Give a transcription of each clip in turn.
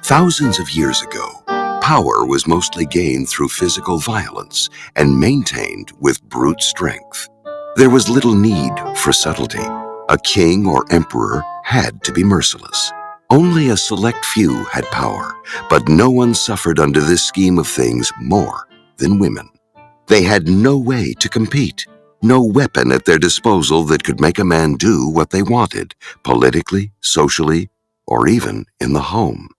Thousands of years ago, power was mostly gained through physical violence and maintained with brute strength. There was little need for subtlety. A king or emperor had to be merciless. Only a select few had power, but no one suffered under this scheme of things more than women. They had no way to compete, no weapon at their disposal that could make a man do what they wanted, politically, socially, or even in the home.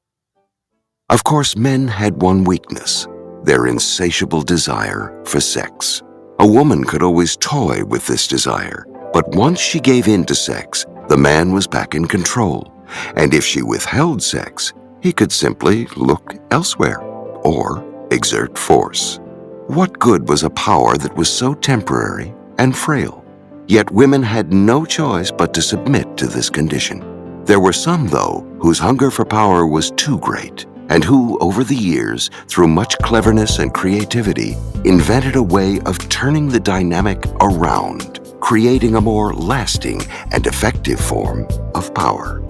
Of course, men had one weakness: their insatiable desire for sex. A woman could always toy with this desire, but once she gave in to sex, the man was back in control. And if she withheld sex, he could simply look elsewhere or exert force. What good was a power that was so temporary and frail? Yet women had no choice but to submit to this condition. There were some, though, whose hunger for power was too great, and who, over the years, through much cleverness and creativity, invented a way of turning the dynamic around, creating a more lasting and effective form of power.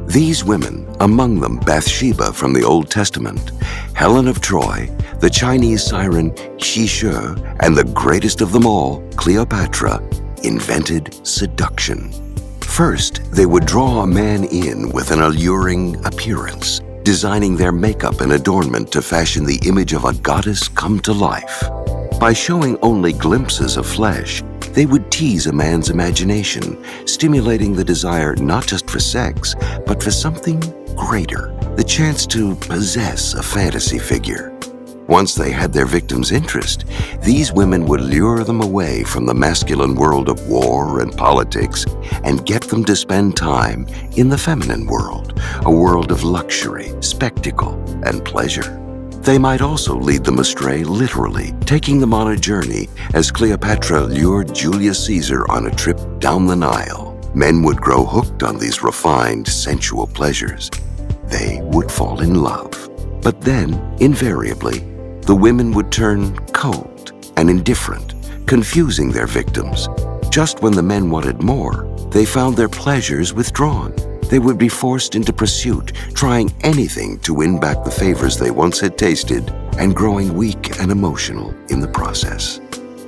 These women, among them Bathsheba from the Old Testament, Helen of Troy, the Chinese siren Seduce, and the greatest of them all, Cleopatra, invented seduction. First, they would draw a man in with an alluring appearance, designing their makeup and adornment to fashion the image of a goddess come to life. By showing only glimpses of flesh, they would tease a man's imagination, stimulating the desire not just for sex, but for something greater, the chance to possess a fantasy figure. Once they had their victim's interest, these women would lure them away from the masculine world of war and politics and get them to spend time in the feminine world, a world of luxury, spectacle, and pleasure. They might also lead them astray literally, taking them on a journey as Cleopatra lured Julius Caesar on a trip down the Nile. Men would grow hooked on these refined, sensual pleasures. They would fall in love. But then, invariably, the women would turn cold and indifferent, confusing their victims. Just when the men wanted more, they found their pleasures withdrawn. They would be forced into pursuit, trying anything to win back the favors they once had tasted, and growing weak and emotional in the process.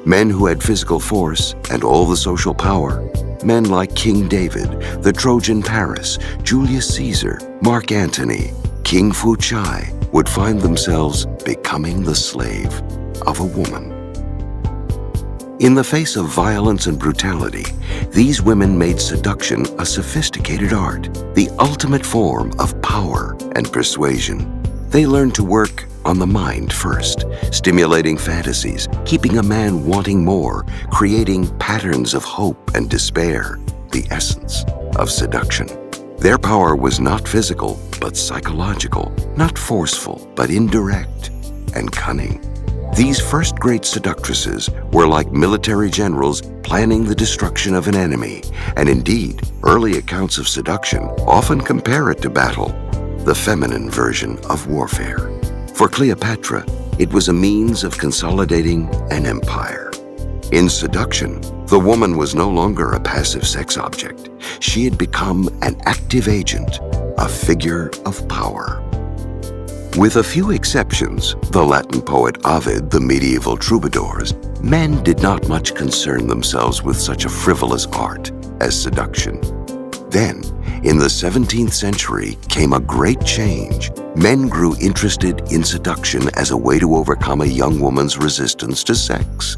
Men who had physical force and all the social power, men like King David, the Trojan Paris, Julius Caesar, Mark Antony, King Fu Chai, would find themselves becoming the slave of a woman. In the face of violence and brutality, these women made seduction a sophisticated art, the ultimate form of power and persuasion. They learned to work on the mind first, stimulating fantasies, keeping a man wanting more, creating patterns of hope and despair, the essence of seduction. Their power was not physical, but psychological, not forceful, but indirect and cunning. These first great seductresses were like military generals planning the destruction of an enemy, and indeed, early accounts of seduction often compare it to battle, the feminine version of warfare. For Cleopatra, it was a means of consolidating an empire. In seduction, the woman was no longer a passive sex object. She had become an active agent, a figure of power. With a few exceptions, the Latin poet Ovid, the medieval troubadours, men did not much concern themselves with such a frivolous art as seduction. Then, in the 17th century, came a great change. Men grew interested in seduction as a way to overcome a young woman's resistance to sex.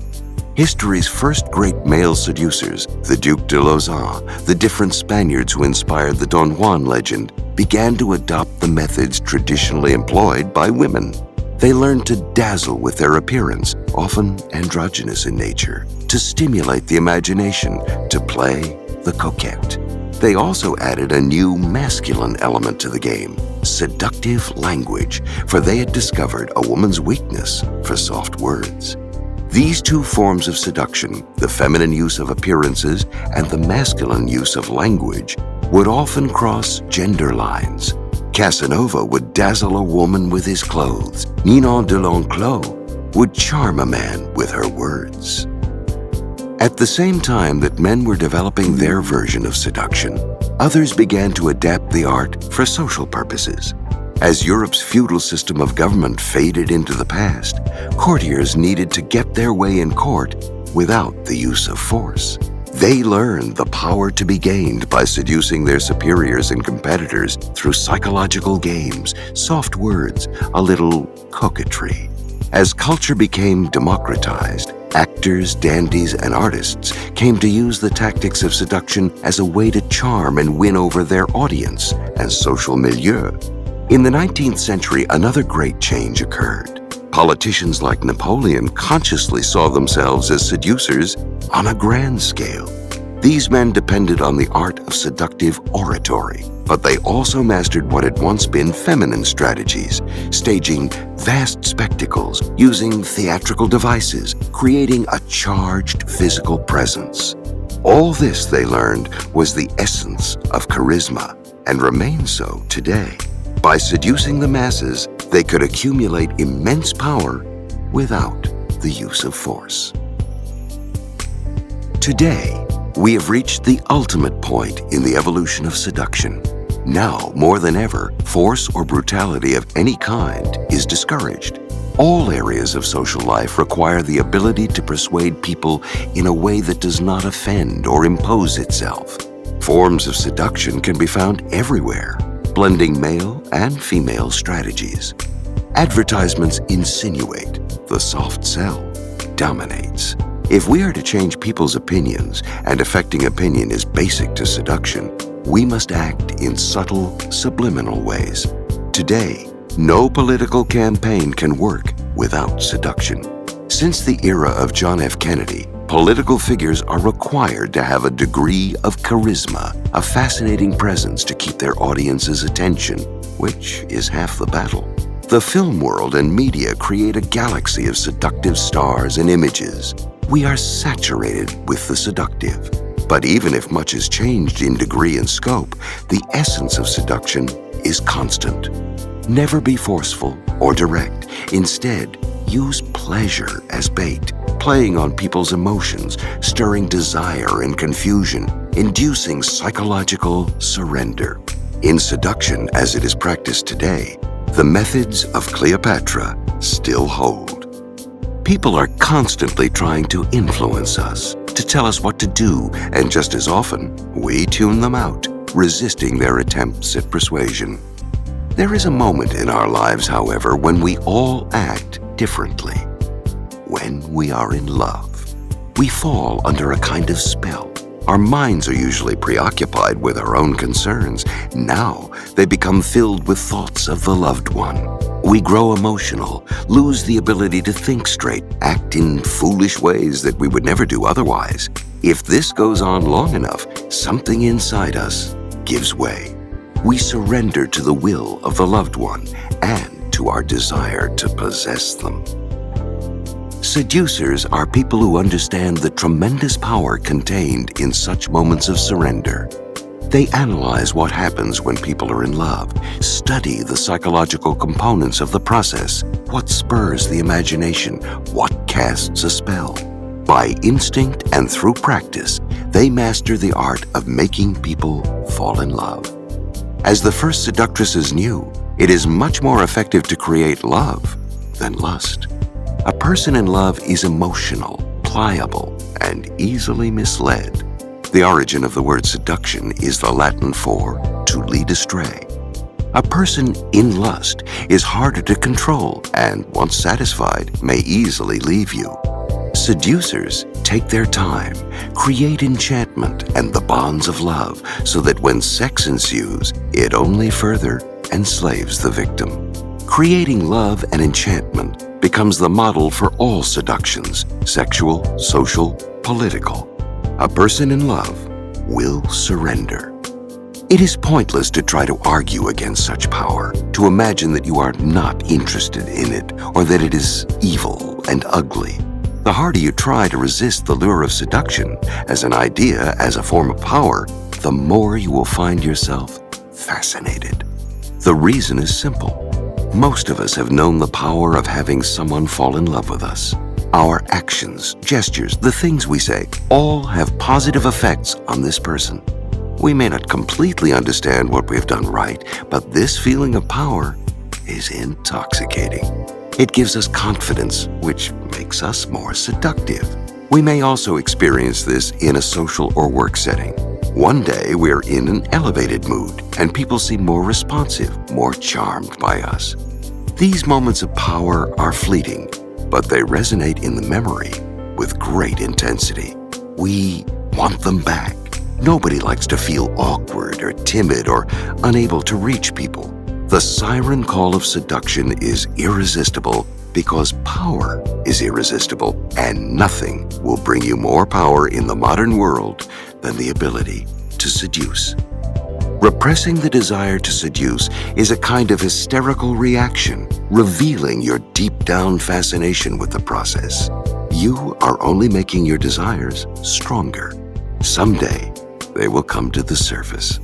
History's first great male seducers, the Duc de Lauzun, the different Spaniards who inspired the Don Juan legend, began to adopt the methods traditionally employed by women. They learned to dazzle with their appearance, often androgynous in nature, to stimulate the imagination, to play the coquette. They also added a new masculine element to the game, seductive language, for they had discovered a woman's weakness for soft words. These two forms of seduction, the feminine use of appearances and the masculine use of language, would often cross gender lines. Casanova would dazzle a woman with his clothes. Ninon de l'Enclos would charm a man with her words. At the same time that men were developing their version of seduction, others began to adapt the art for social purposes. As Europe's feudal system of government faded into the past, courtiers needed to get their way in court without the use of force. They learned the power to be gained by seducing their superiors and competitors through psychological games, soft words, a little coquetry. As culture became democratized, actors, dandies, and artists came to use the tactics of seduction as a way to charm and win over their audience and social milieu. In the 19th century, another great change occurred. Politicians like Napoleon consciously saw themselves as seducers on a grand scale. These men depended on the art of seductive oratory, but they also mastered what had once been feminine strategies, staging vast spectacles, using theatrical devices, creating a charged physical presence. All this, they learned, was the essence of charisma, and remains so today. By seducing the masses, they could accumulate immense power without the use of force. Today, we have reached the ultimate point in the evolution of seduction. Now, more than ever, force or brutality of any kind is discouraged. All areas of social life require the ability to persuade people in a way that does not offend or impose itself. Forms of seduction can be found everywhere, blending male and female strategies. Advertisements insinuate, the soft sell dominates. If we are to change people's opinions, and affecting opinion is basic to seduction, we must act in subtle, subliminal ways. Today, no political campaign can work without seduction. Since the era of John F. Kennedy, political figures are required to have a degree of charisma, a fascinating presence to keep their audience's attention, which is half the battle. The film world and media create a galaxy of seductive stars and images. We are saturated with the seductive. But even if much has changed in degree and scope, the essence of seduction is constant. Never be forceful or direct. Instead, use pleasure as bait, playing on people's emotions, stirring desire and confusion, inducing psychological surrender. In seduction, as it is practiced today, the methods of Cleopatra still hold. People are constantly trying to influence us, to tell us what to do, and just as often, we tune them out, resisting their attempts at persuasion. There is a moment in our lives, however, when we all act differently. When we are in love, we fall under a kind of spell. Our minds are usually preoccupied with our own concerns. Now they become filled with thoughts of the loved one. We grow emotional, lose the ability to think straight, act in foolish ways that we would never do otherwise. If this goes on long enough, something inside us gives way. We surrender to the will of the loved one and to our desire to possess them. Seducers are people who understand the tremendous power contained in such moments of surrender. They analyze what happens when people are in love, study the psychological components of the process, what spurs the imagination, what casts a spell. By instinct and through practice, they master the art of making people fall in love. As the first seductresses knew, it is much more effective to create love than lust. A person in love is emotional, pliable, and easily misled. The origin of the word seduction is the Latin for to lead astray. A person in lust is harder to control and, once satisfied, may easily leave you. Seducers take their time, create enchantment and the bonds of love so that when sex ensues, it only further enslaves the victim. Creating love and enchantment becomes the model for all seductions, sexual, social, political. A person in love will surrender. It is pointless to try to argue against such power, to imagine that you are not interested in it or that it is evil and ugly. The harder you try to resist the lure of seduction as an idea, as a form of power, the more you will find yourself fascinated. The reason is simple. Most of us have known the power of having someone fall in love with us. Our actions, gestures, the things we say, all have positive effects on this person. We may not completely understand what we've done right, but this feeling of power is intoxicating. It gives us confidence, which makes us more seductive. We may also experience this in a social or work setting. One day we're in an elevated mood, and people seem more responsive, more charmed by us. These moments of power are fleeting, but they resonate in the memory with great intensity. We want them back. Nobody likes to feel awkward or timid or unable to reach people. The siren call of seduction is irresistible because power is irresistible, and nothing will bring you more power in the modern world than the ability to seduce. Repressing the desire to seduce is a kind of hysterical reaction, revealing your deep-down fascination with the process. You are only making your desires stronger. Someday, they will come to the surface.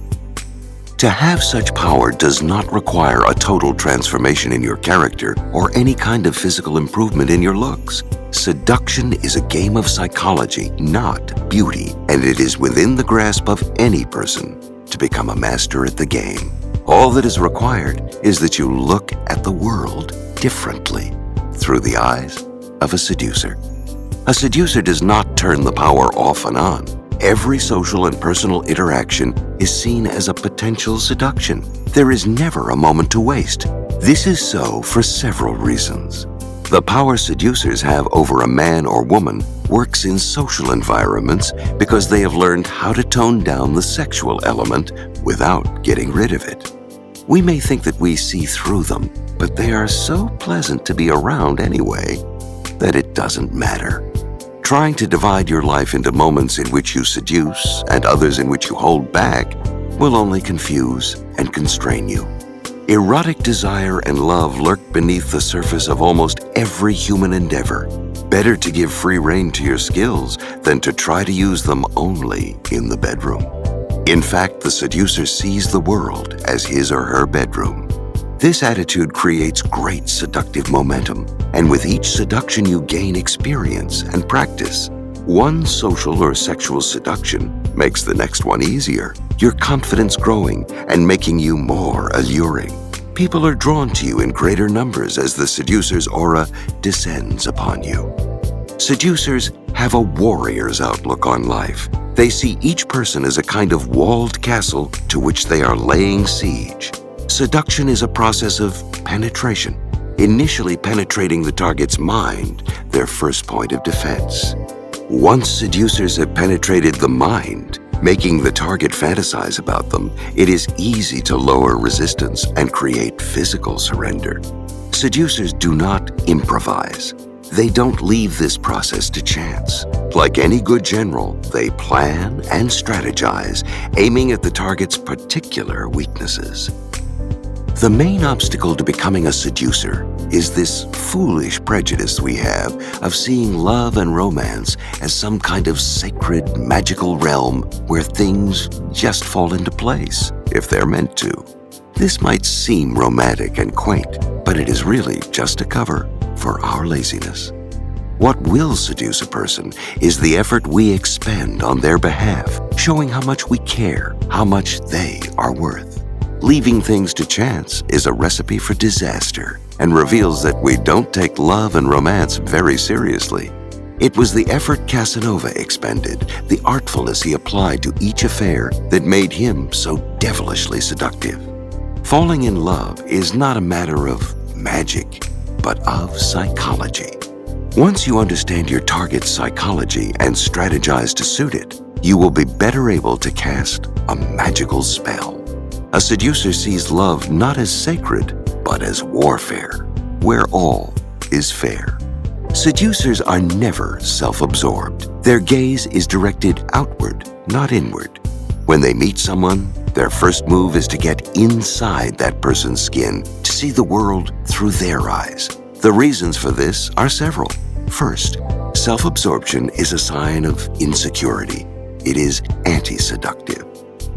To have such power does not require a total transformation in your character or any kind of physical improvement in your looks. Seduction is a game of psychology, not beauty, and it is within the grasp of any person to become a master at the game. All that is required is that you look at the world differently, through the eyes of a seducer. A seducer does not turn the power off and on. Every social and personal interaction is seen as a potential seduction. There is never a moment to waste. This is so for several reasons. The power seducers have over a man or woman works in social environments because they have learned how to tone down the sexual element without getting rid of it. We may think that we see through them, but they are so pleasant to be around anyway that it doesn't matter. Trying to divide your life into moments in which you seduce and others in which you hold back will only confuse and constrain you. Erotic desire and love lurk beneath the surface of almost every human endeavor. Better to give free rein to your skills than to try to use them only in the bedroom. In fact, the seducer sees the world as his or her bedroom. This attitude creates great seductive momentum, and with each seduction you gain experience and practice. One social or sexual seduction makes the next one easier, your confidence growing and making you more alluring. People are drawn to you in greater numbers as the seducer's aura descends upon you. Seducers have a warrior's outlook on life. They see each person as a kind of walled castle to which they are laying siege. Seduction is a process of penetration, initially penetrating the target's mind, their first point of defense. Once seducers have penetrated the mind, making the target fantasize about them, it is easy to lower resistance and create physical surrender. Seducers do not improvise. They don't leave this process to chance. Like any good general, they plan and strategize, aiming at the target's particular weaknesses. The main obstacle to becoming a seducer is this foolish prejudice we have of seeing love and romance as some kind of sacred, magical realm where things just fall into place, if they're meant to. This might seem romantic and quaint, but it is really just a cover for our laziness. What will seduce a person is the effort we expend on their behalf, showing how much we care, how much they are worth. Leaving things to chance is a recipe for disaster and reveals that we don't take love and romance very seriously. It was the effort Casanova expended, the artfulness he applied to each affair that made him so devilishly seductive. Falling in love is not a matter of magic, but of psychology. Once you understand your target's psychology and strategize to suit it, you will be better able to cast a magical spell. A seducer sees love not as sacred, but as warfare, where all is fair. Seducers are never self-absorbed. Their gaze is directed outward, not inward. When they meet someone, their first move is to get inside that person's skin, to see the world through their eyes. The reasons for this are several. First, self-absorption is a sign of insecurity. It is anti-seductive.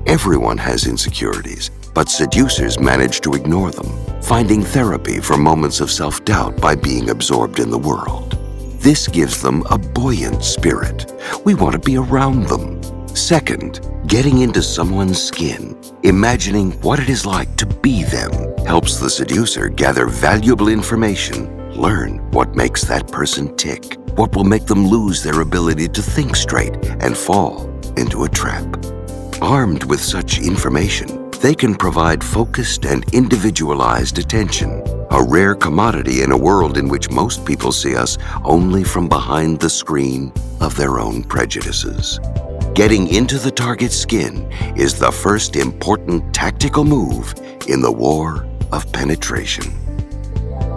Everyone has insecurities, but seducers manage to ignore them, finding therapy for moments of self-doubt by being absorbed in the world. This gives them a buoyant spirit. We want to be around them. Second, getting into someone's skin, imagining what it is like to be them, helps the seducer gather valuable information, learn what makes that person tick, what will make them lose their ability to think straight and fall into a trap. Armed with such information, they can provide focused and individualized attention, a rare commodity in a world in which most people see us only from behind the screen of their own prejudices. Getting into the target's skin is the first important tactical move in the war of penetration.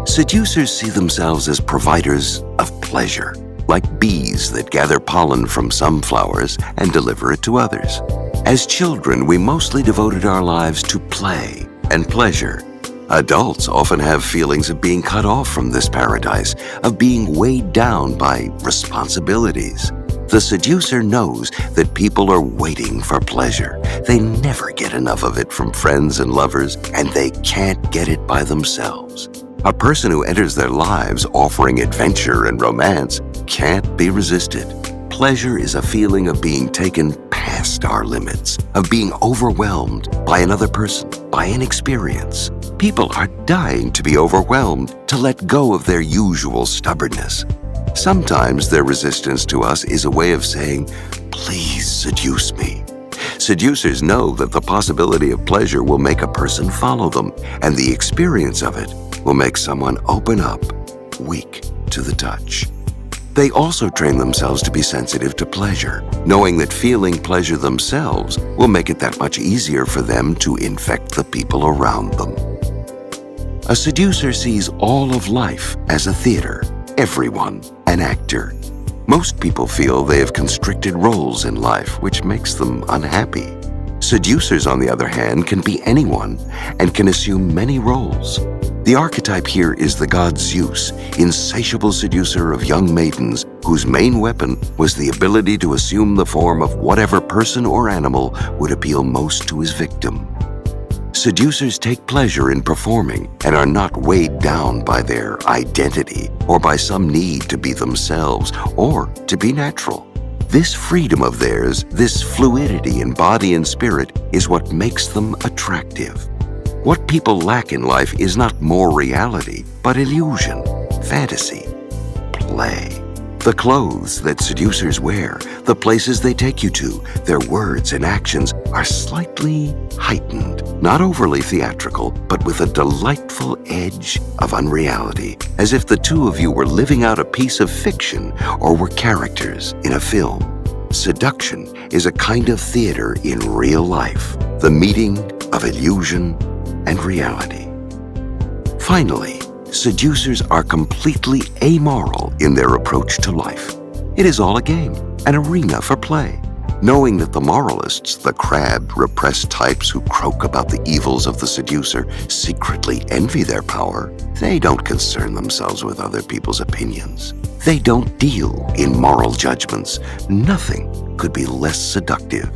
Seducers see themselves as providers of pleasure, like bees that gather pollen from some flowers and deliver it to others. As children, we mostly devoted our lives to play and pleasure. Adults often have feelings of being cut off from this paradise, of being weighed down by responsibilities. The seducer knows that people are waiting for pleasure. They never get enough of it from friends and lovers, and they can't get it by themselves. A person who enters their lives offering adventure and romance can't be resisted. Pleasure is a feeling of being taken past our limits, of being overwhelmed by another person, by an experience. People are dying to be overwhelmed, to let go of their usual stubbornness. Sometimes their resistance to us is a way of saying, "Please seduce me." Seducers know that the possibility of pleasure will make a person follow them, and the experience of it will make someone open up, weak to the touch. They also train themselves to be sensitive to pleasure, knowing that feeling pleasure themselves will make it that much easier for them to infect the people around them. A seducer sees all of life as a theater, everyone an actor. Most people feel they have constricted roles in life, which makes them unhappy. Seducers, on the other hand, can be anyone and can assume many roles. The archetype here is the god Zeus, insatiable seducer of young maidens, whose main weapon was the ability to assume the form of whatever person or animal would appeal most to his victim. Seducers take pleasure in performing and are not weighed down by their identity or by some need to be themselves or to be natural. This freedom of theirs, this fluidity in body and spirit, is what makes them attractive. What people lack in life is not more reality, but illusion, fantasy, play. The clothes that seducers wear, the places they take you to, their words and actions are slightly heightened, not overly theatrical, but with a delightful edge of unreality, as if the two of you were living out a piece of fiction or were characters in a film. Seduction is a kind of theater in real life, the meeting of illusion and reality. Finally, seducers are completely amoral in their approach to life. It is all a game, an arena for play. Knowing that the moralists, the crabbed, repressed types who croak about the evils of the seducer, secretly envy their power, they don't concern themselves with other people's opinions. They don't deal in moral judgments. Nothing could be less seductive.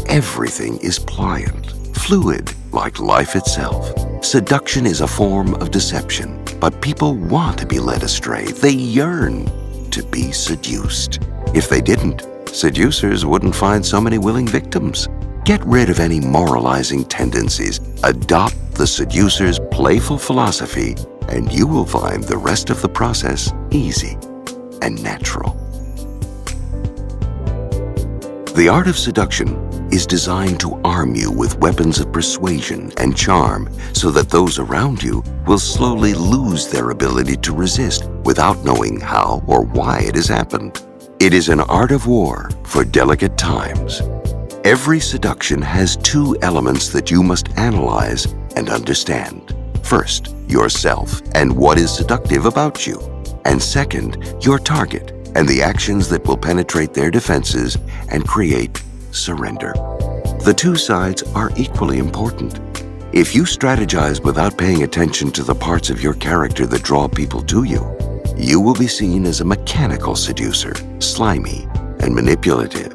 Everything is pliant, fluid, like life itself. Seduction is a form of deception, but people want to be led astray. They yearn to be seduced. If they didn't, seducers wouldn't find so many willing victims. Get rid of any moralizing tendencies. Adopt the seducer's playful philosophy, and you will find the rest of the process easy and natural. The Art of Seduction is designed to arm you with weapons of persuasion and charm so that those around you will slowly lose their ability to resist without knowing how or why it has happened. It is an art of war for delicate times. Every seduction has two elements that you must analyze and understand. First, yourself and what is seductive about you. And second, your target and the actions that will penetrate their defenses and create surrender. The two sides are equally important. If you strategize without paying attention to the parts of your character that draw people to you, you will be seen as a mechanical seducer, slimy and manipulative.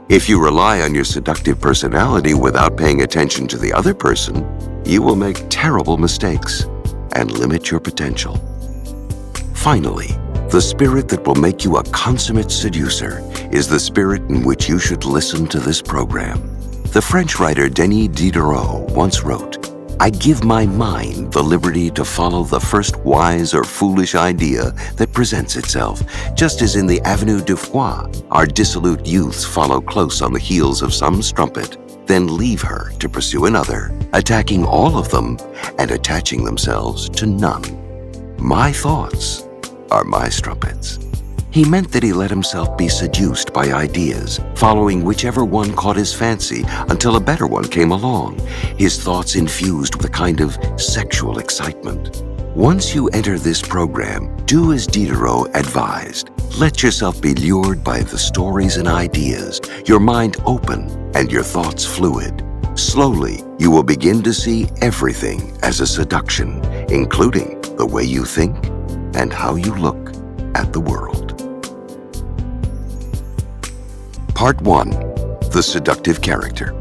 If you rely on your seductive personality without paying attention to the other person, you will make terrible mistakes and limit your potential. Finally, the spirit that will make you a consummate seducer is the spirit in which you should listen to this program. The French writer Denis Diderot once wrote, I give my mind the liberty to follow the first wise or foolish idea that presents itself, just as in the Avenue du Foie, our dissolute youths follow close on the heels of some strumpet, then leave her to pursue another, attacking all of them and attaching themselves to none. My thoughts are my strumpets. He meant that he let himself be seduced by ideas, following whichever one caught his fancy until a better one came along, his thoughts infused with a kind of sexual excitement. Once you enter this program, do as Diderot advised. Let yourself be lured by the stories and ideas, your mind open and your thoughts fluid. Slowly, you will begin to see everything as a seduction, including the way you think and how you look at the world. Part 1. The Seductive Character.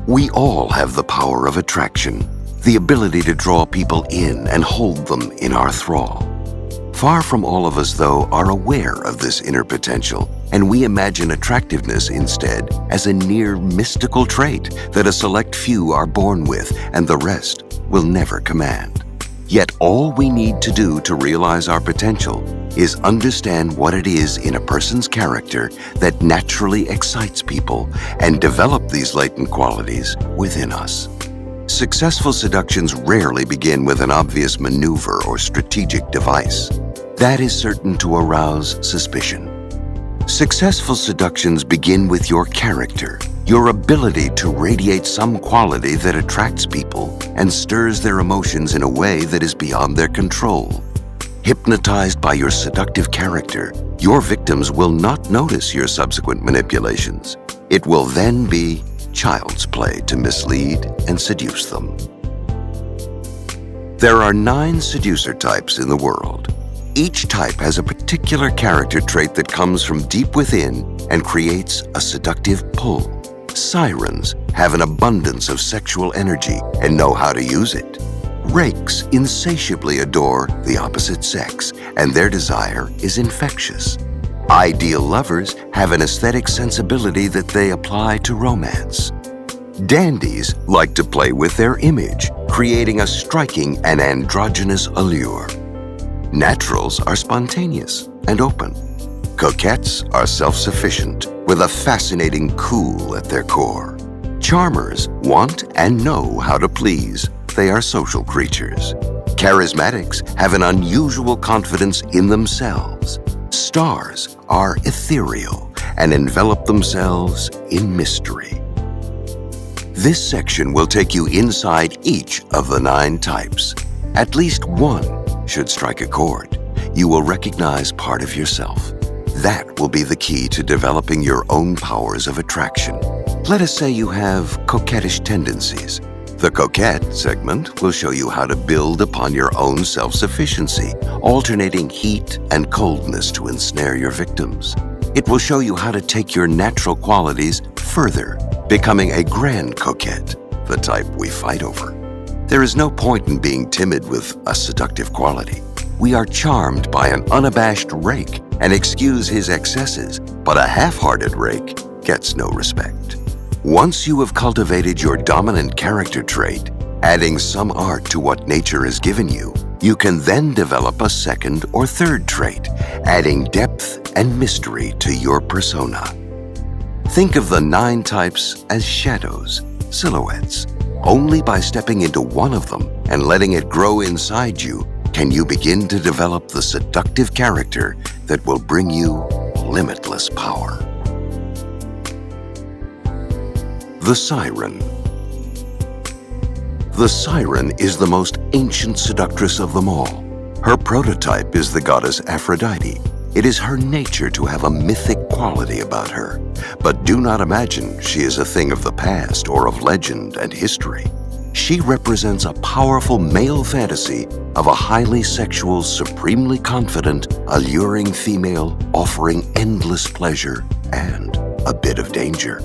We all have the power of attraction, the ability to draw people in and hold them in our thrall. Far from all of us, though, are aware of this inner potential, and we imagine attractiveness instead as a near mystical trait that a select few are born with and the rest will never command. Yet all we need to do to realize our potential is understand what it is in a person's character that naturally excites people and develop these latent qualities within us. Successful seductions rarely begin with an obvious maneuver or strategic device. That is certain to arouse suspicion. Successful seductions begin with your character, your ability to radiate some quality that attracts people and stirs their emotions in a way that is beyond their control. Hypnotized by your seductive character, your victims will not notice your subsequent manipulations. It will then be child's play to mislead and seduce them. There are 9 seducer types in the world. Each type has a particular character trait that comes from deep within and creates a seductive pull. Sirens have an abundance of sexual energy and know how to use it. Rakes insatiably adore the opposite sex, and their desire is infectious. Ideal lovers have an aesthetic sensibility that they apply to romance. Dandies like to play with their image, creating a striking and androgynous allure. Naturals are spontaneous and open. Coquettes are self-sufficient, with a fascinating cool at their core. Charmers want and know how to please. They are social creatures. Charismatics have an unusual confidence in themselves. Stars are ethereal and envelop themselves in mystery. This section will take you inside each of the 9 types. At least one should strike a chord. You will recognize part of yourself. That will be the key to developing your own powers of attraction. Let us say you have coquettish tendencies. The coquette segment will show you how to build upon your own self-sufficiency, alternating heat and coldness to ensnare your victims. It will show you how to take your natural qualities further, becoming a grand coquette, the type we fight over. There is no point in being timid with a seductive quality. We are charmed by an unabashed rake and excuse his excesses, but a half-hearted rake gets no respect. Once you have cultivated your dominant character trait, adding some art to what nature has given you, you can then develop a second or third trait, adding depth and mystery to your persona. Think of the 9 types as shadows, silhouettes. Only by stepping into one of them and letting it grow inside you can you begin to develop the seductive character that will bring you limitless power. The Siren. The Siren is the most ancient seductress of them all. Her prototype is the goddess Aphrodite. It is her nature to have a mythic quality about her. But do not imagine she is a thing of the past or of legend and history. She represents a powerful male fantasy of a highly sexual, supremely confident, alluring female offering endless pleasure and a bit of danger.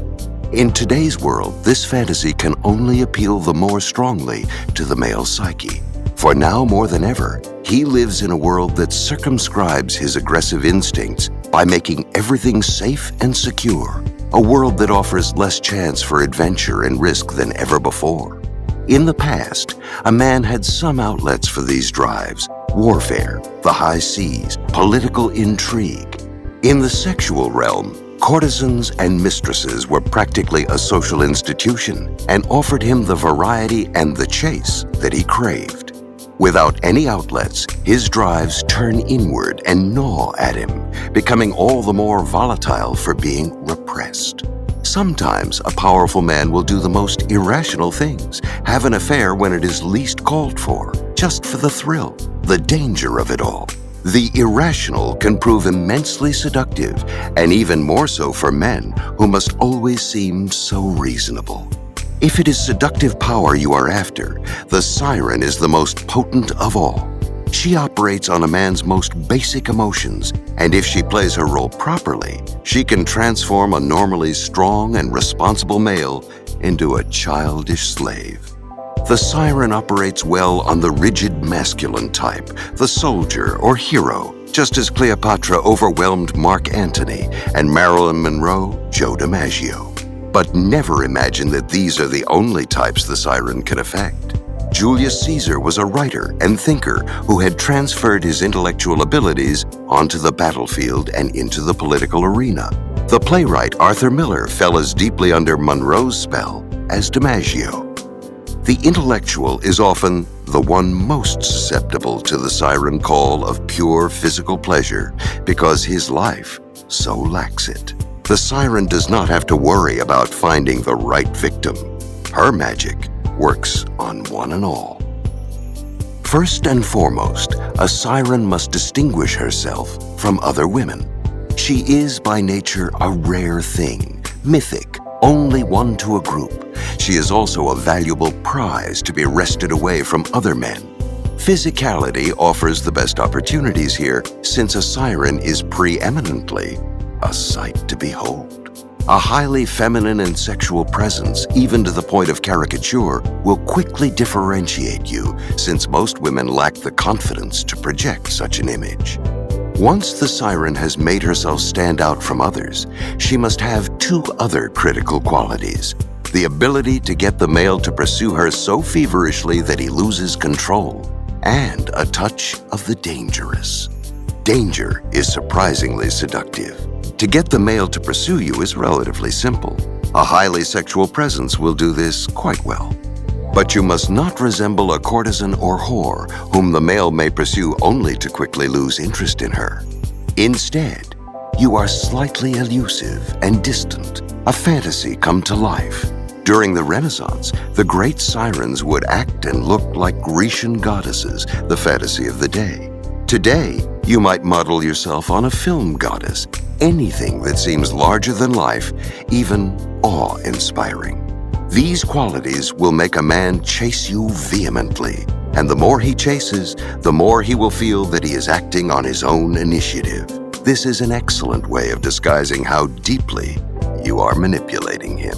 In today's world, this fantasy can only appeal the more strongly to the male psyche. For now more than ever, he lives in a world that circumscribes his aggressive instincts by making everything safe and secure, a world that offers less chance for adventure and risk than ever before. In the past, a man had some outlets for these drives: warfare, the high seas, political intrigue. In the sexual realm, courtesans and mistresses were practically a social institution and offered him the variety and the chase that he craved. Without any outlets, his drives turn inward and gnaw at him, becoming all the more volatile for being repressed. Sometimes a powerful man will do the most irrational things, have an affair when it is least called for, just for the thrill, the danger of it all. The irrational can prove immensely seductive, and even more so for men who must always seem so reasonable. If it is seductive power you are after, the siren is the most potent of all. She operates on a man's most basic emotions, and if she plays her role properly, she can transform a normally strong and responsible male into a childish slave. The siren operates well on the rigid masculine type, the soldier or hero, just as Cleopatra overwhelmed Mark Antony and Marilyn Monroe Joe DiMaggio. But never imagine that these are the only types the siren can affect. Julius Caesar was a writer and thinker who had transferred his intellectual abilities onto the battlefield and into the political arena. The playwright Arthur Miller fell as deeply under Monroe's spell as DiMaggio. The intellectual is often the one most susceptible to the siren call of pure physical pleasure because his life so lacks it. The siren does not have to worry about finding the right victim. Her magic works on one and all. First and foremost, a siren must distinguish herself from other women. She is by nature a rare thing, mythic, only one to a group. She is also a valuable prize to be wrested away from other men. Physicality offers the best opportunities here, since a siren is preeminently a sight to behold. A highly feminine and sexual presence, even to the point of caricature, will quickly differentiate you, since most women lack the confidence to project such an image. Once the siren has made herself stand out from others, she must have two other critical qualities: the ability to get the male to pursue her so feverishly that he loses control, and a touch of the dangerous. Danger is surprisingly seductive. To get the male to pursue you is relatively simple. A highly sexual presence will do this quite well. But you must not resemble a courtesan or whore whom the male may pursue only to quickly lose interest in her. Instead, you are slightly elusive and distant, a fantasy come to life. During the Renaissance, the great sirens would act and look like Grecian goddesses, the fantasy of the day. Today, you might model yourself on a film goddess, anything that seems larger than life, even awe-inspiring. These qualities will make a man chase you vehemently, and the more he chases, the more he will feel that he is acting on his own initiative. This is an excellent way of disguising how deeply you are manipulating him.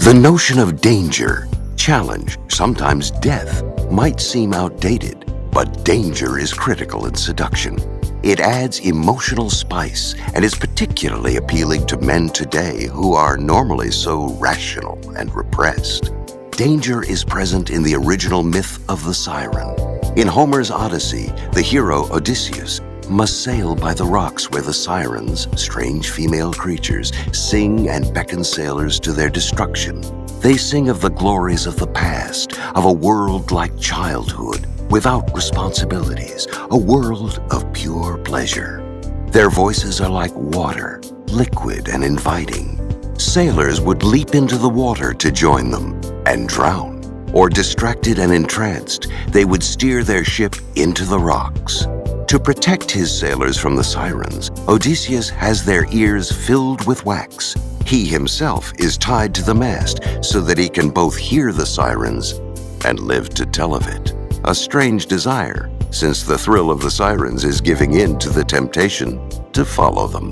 The notion of danger, challenge, sometimes death, might seem outdated, but danger is critical in seduction. It adds emotional spice and is particularly appealing to men today who are normally so rational and repressed. Danger is present in the original myth of the siren. In Homer's Odyssey, the hero Odysseus must sail by the rocks where the sirens, strange female creatures, sing and beckon sailors to their destruction. They sing of the glories of the past, of a world like childhood, without responsibilities, a world of pure pleasure. Their voices are like water, liquid and inviting. Sailors would leap into the water to join them and drown, or distracted and entranced, they would steer their ship into the rocks. To protect his sailors from the sirens, Odysseus has their ears filled with wax. He himself is tied to the mast so that he can both hear the sirens and live to tell of it. A strange desire, since the thrill of the sirens is giving in to the temptation to follow them.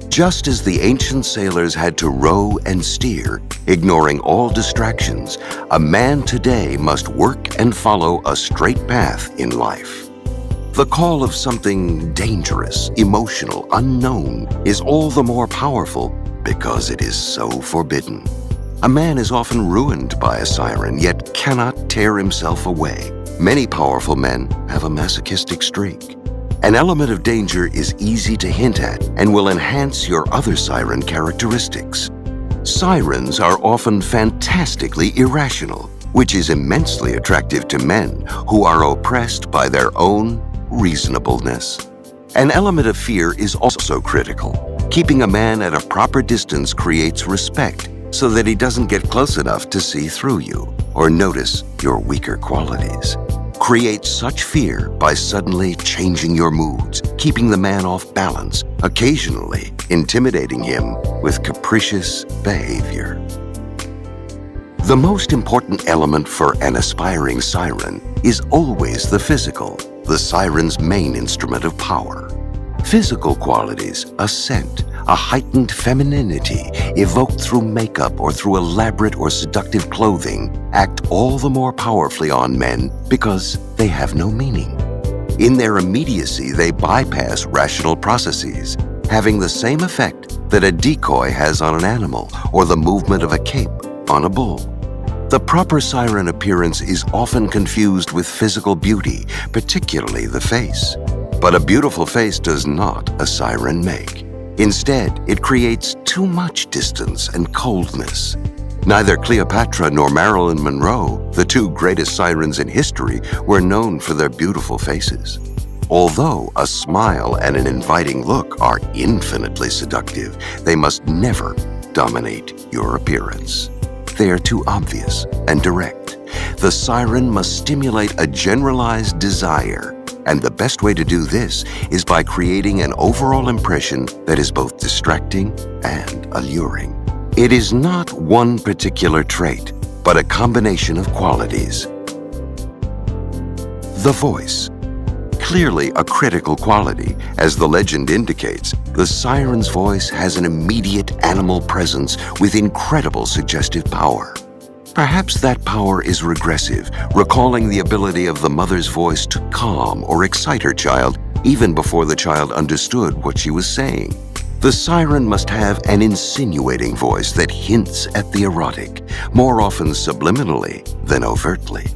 Just as the ancient sailors had to row and steer, ignoring all distractions, a man today must work and follow a straight path in life. The call of something dangerous, emotional, unknown is all the more powerful because it is so forbidden. A man is often ruined by a siren, yet cannot tear himself away. Many powerful men have a masochistic streak. An element of danger is easy to hint at and will enhance your other siren characteristics. Sirens are often fantastically irrational, which is immensely attractive to men who are oppressed by their own reasonableness. An element of fear is also critical. Keeping a man at a proper distance creates respect so that he doesn't get close enough to see through you or notice your weaker qualities. Create such fear by suddenly changing your moods, keeping the man off balance, occasionally intimidating him with capricious behavior. The most important element for an aspiring siren is always the physical, the siren's main instrument of power. Physical qualities, a scent, a heightened femininity evoked through makeup or through elaborate or seductive clothing, act all the more powerfully on men because they have no meaning. In their immediacy, they bypass rational processes, having the same effect that a decoy has on an animal or the movement of a cape on a bull. The proper siren appearance is often confused with physical beauty, particularly the face. But a beautiful face does not a siren make. Instead, it creates too much distance and coldness. Neither Cleopatra nor Marilyn Monroe, the two greatest sirens in history, were known for their beautiful faces. Although a smile and an inviting look are infinitely seductive, they must never dominate your appearance. They are too obvious and direct. The siren must stimulate a generalized desire, and the best way to do this is by creating an overall impression that is both distracting and alluring. It is not one particular trait, but a combination of qualities. The voice. Clearly a critical quality, as the legend indicates, the siren's voice has an immediate animal presence with incredible suggestive power. Perhaps that power is regressive, recalling the ability of the mother's voice to calm or excite her child even before the child understood what she was saying. The siren must have an insinuating voice that hints at the erotic, more often subliminally than overtly.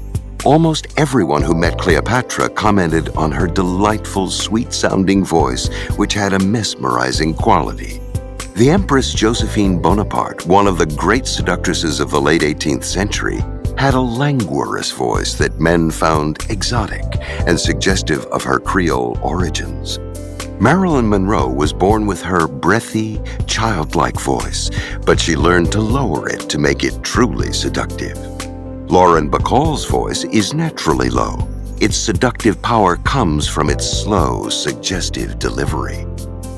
Almost everyone who met Cleopatra commented on her delightful, sweet-sounding voice, which had a mesmerizing quality. The Empress Josephine Bonaparte, one of the great seductresses of the late 18th century, had a languorous voice that men found exotic and suggestive of her Creole origins. Marilyn Monroe was born with her breathy, childlike voice, but she learned to lower it to make it truly seductive. Lauren Bacall's voice is naturally low. Its seductive power comes from its slow, suggestive delivery.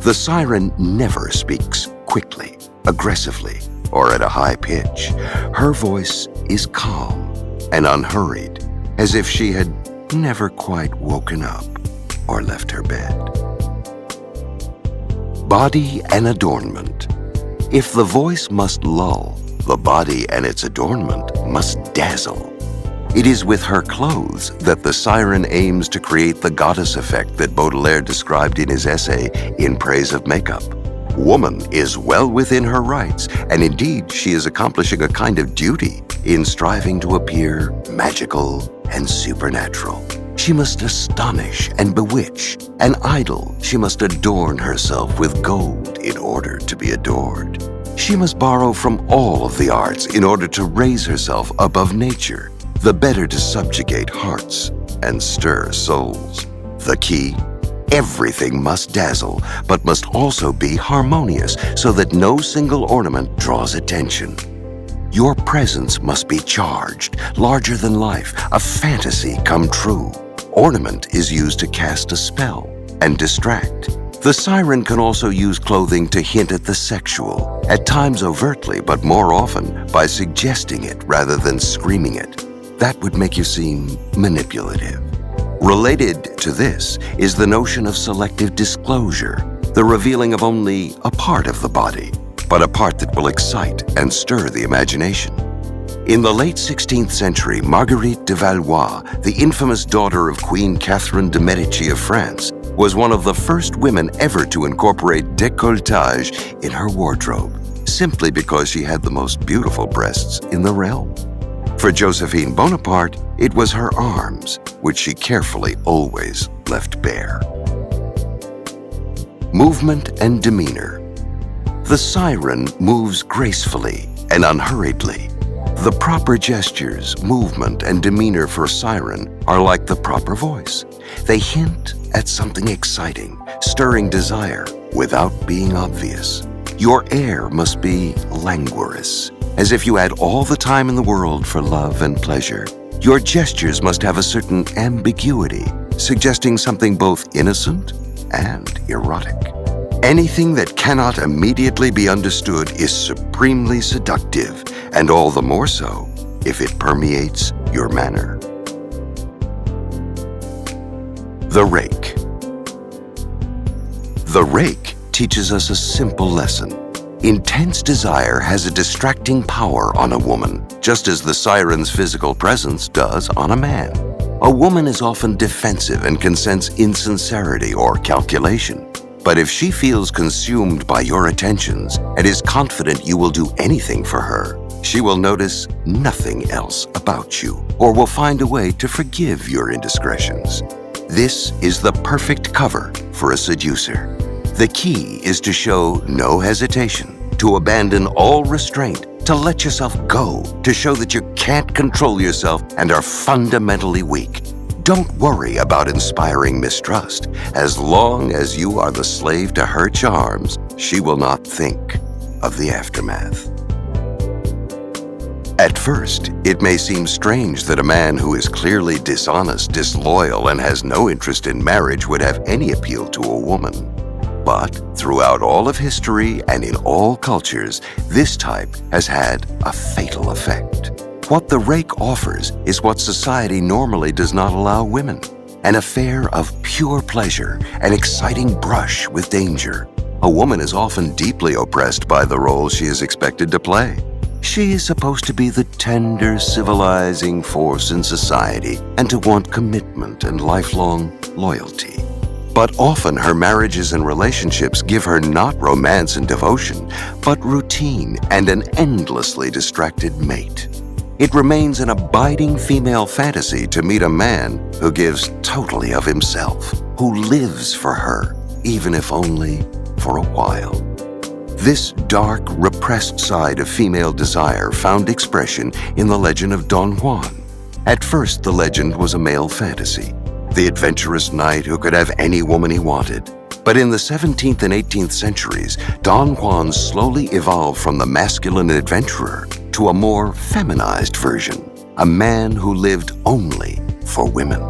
The siren never speaks quickly, aggressively, or at a high pitch. Her voice is calm and unhurried, as if she had never quite woken up or left her bed. Body and adornment. If the voice must lull, the body and its adornment must dazzle. It is with her clothes that the siren aims to create the goddess effect that Baudelaire described in his essay In Praise of Makeup. Woman is well within her rights, and indeed she is accomplishing a kind of duty in striving to appear magical and supernatural. She must astonish and bewitch. An idol, she must adorn herself with gold in order to be adored. She must borrow from all of the arts in order to raise herself above nature, the better to subjugate hearts and stir souls. The key? Everything must dazzle, but must also be harmonious so that no single ornament draws attention. Your presence must be charged, larger than life, a fantasy come true. Ornament is used to cast a spell and distract. The siren can also use clothing to hint at the sexual, at times overtly, but more often by suggesting it rather than screaming it. That would make you seem manipulative. Related to this is the notion of selective disclosure, the revealing of only a part of the body, but a part that will excite and stir the imagination. In the late 16th century, Marguerite de Valois, the infamous daughter of Queen Catherine de' Medici of France, was one of the first women ever to incorporate décolletage in her wardrobe. simply because she had the most beautiful breasts in the realm. For Josephine Bonaparte, it was her arms, which she carefully always left bare. Movement and demeanor. The siren moves gracefully and unhurriedly. The proper gestures, movement, and demeanor for a siren are like the proper voice. They hint at something exciting, stirring desire without being obvious. Your air must be languorous, as if you had all the time in the world for love and pleasure. Your gestures must have a certain ambiguity, suggesting something both innocent and erotic. Anything that cannot immediately be understood is supremely seductive, and all the more so if it permeates your manner. The rake. The rake teaches us a simple lesson. Intense desire has a distracting power on a woman, just as the siren's physical presence does on a man. A woman is often defensive and can sense insincerity or calculation. But if she feels consumed by your attentions and is confident you will do anything for her, she will notice nothing else about you or will find a way to forgive your indiscretions. This is the perfect cover for a seducer. The key is to show no hesitation, to abandon all restraint, to let yourself go, to show that you can't control yourself and are fundamentally weak. Don't worry about inspiring mistrust. As long as you are the slave to her charms, she will not think of the aftermath. At first, it may seem strange that a man who is clearly dishonest, disloyal, and has no interest in marriage would have any appeal to a woman. But throughout all of history and in all cultures, this type has had a fatal effect. What the rake offers is what society normally does not allow women: an affair of pure pleasure, an exciting brush with danger. A woman is often deeply oppressed by the role she is expected to play. She is supposed to be the tender, civilizing force in society and to want commitment and lifelong loyalty. But often her marriages and relationships give her not romance and devotion, but routine and an endlessly distracted mate. It remains an abiding female fantasy to meet a man who gives totally of himself, who lives for her, even if only for a while. This dark, repressed side of female desire found expression in the legend of Don Juan. At first, the legend was a male fantasy, the adventurous knight who could have any woman he wanted. But in the 17th and 18th centuries, Don Juan slowly evolved from the masculine adventurer to a more feminized version, a man who lived only for women.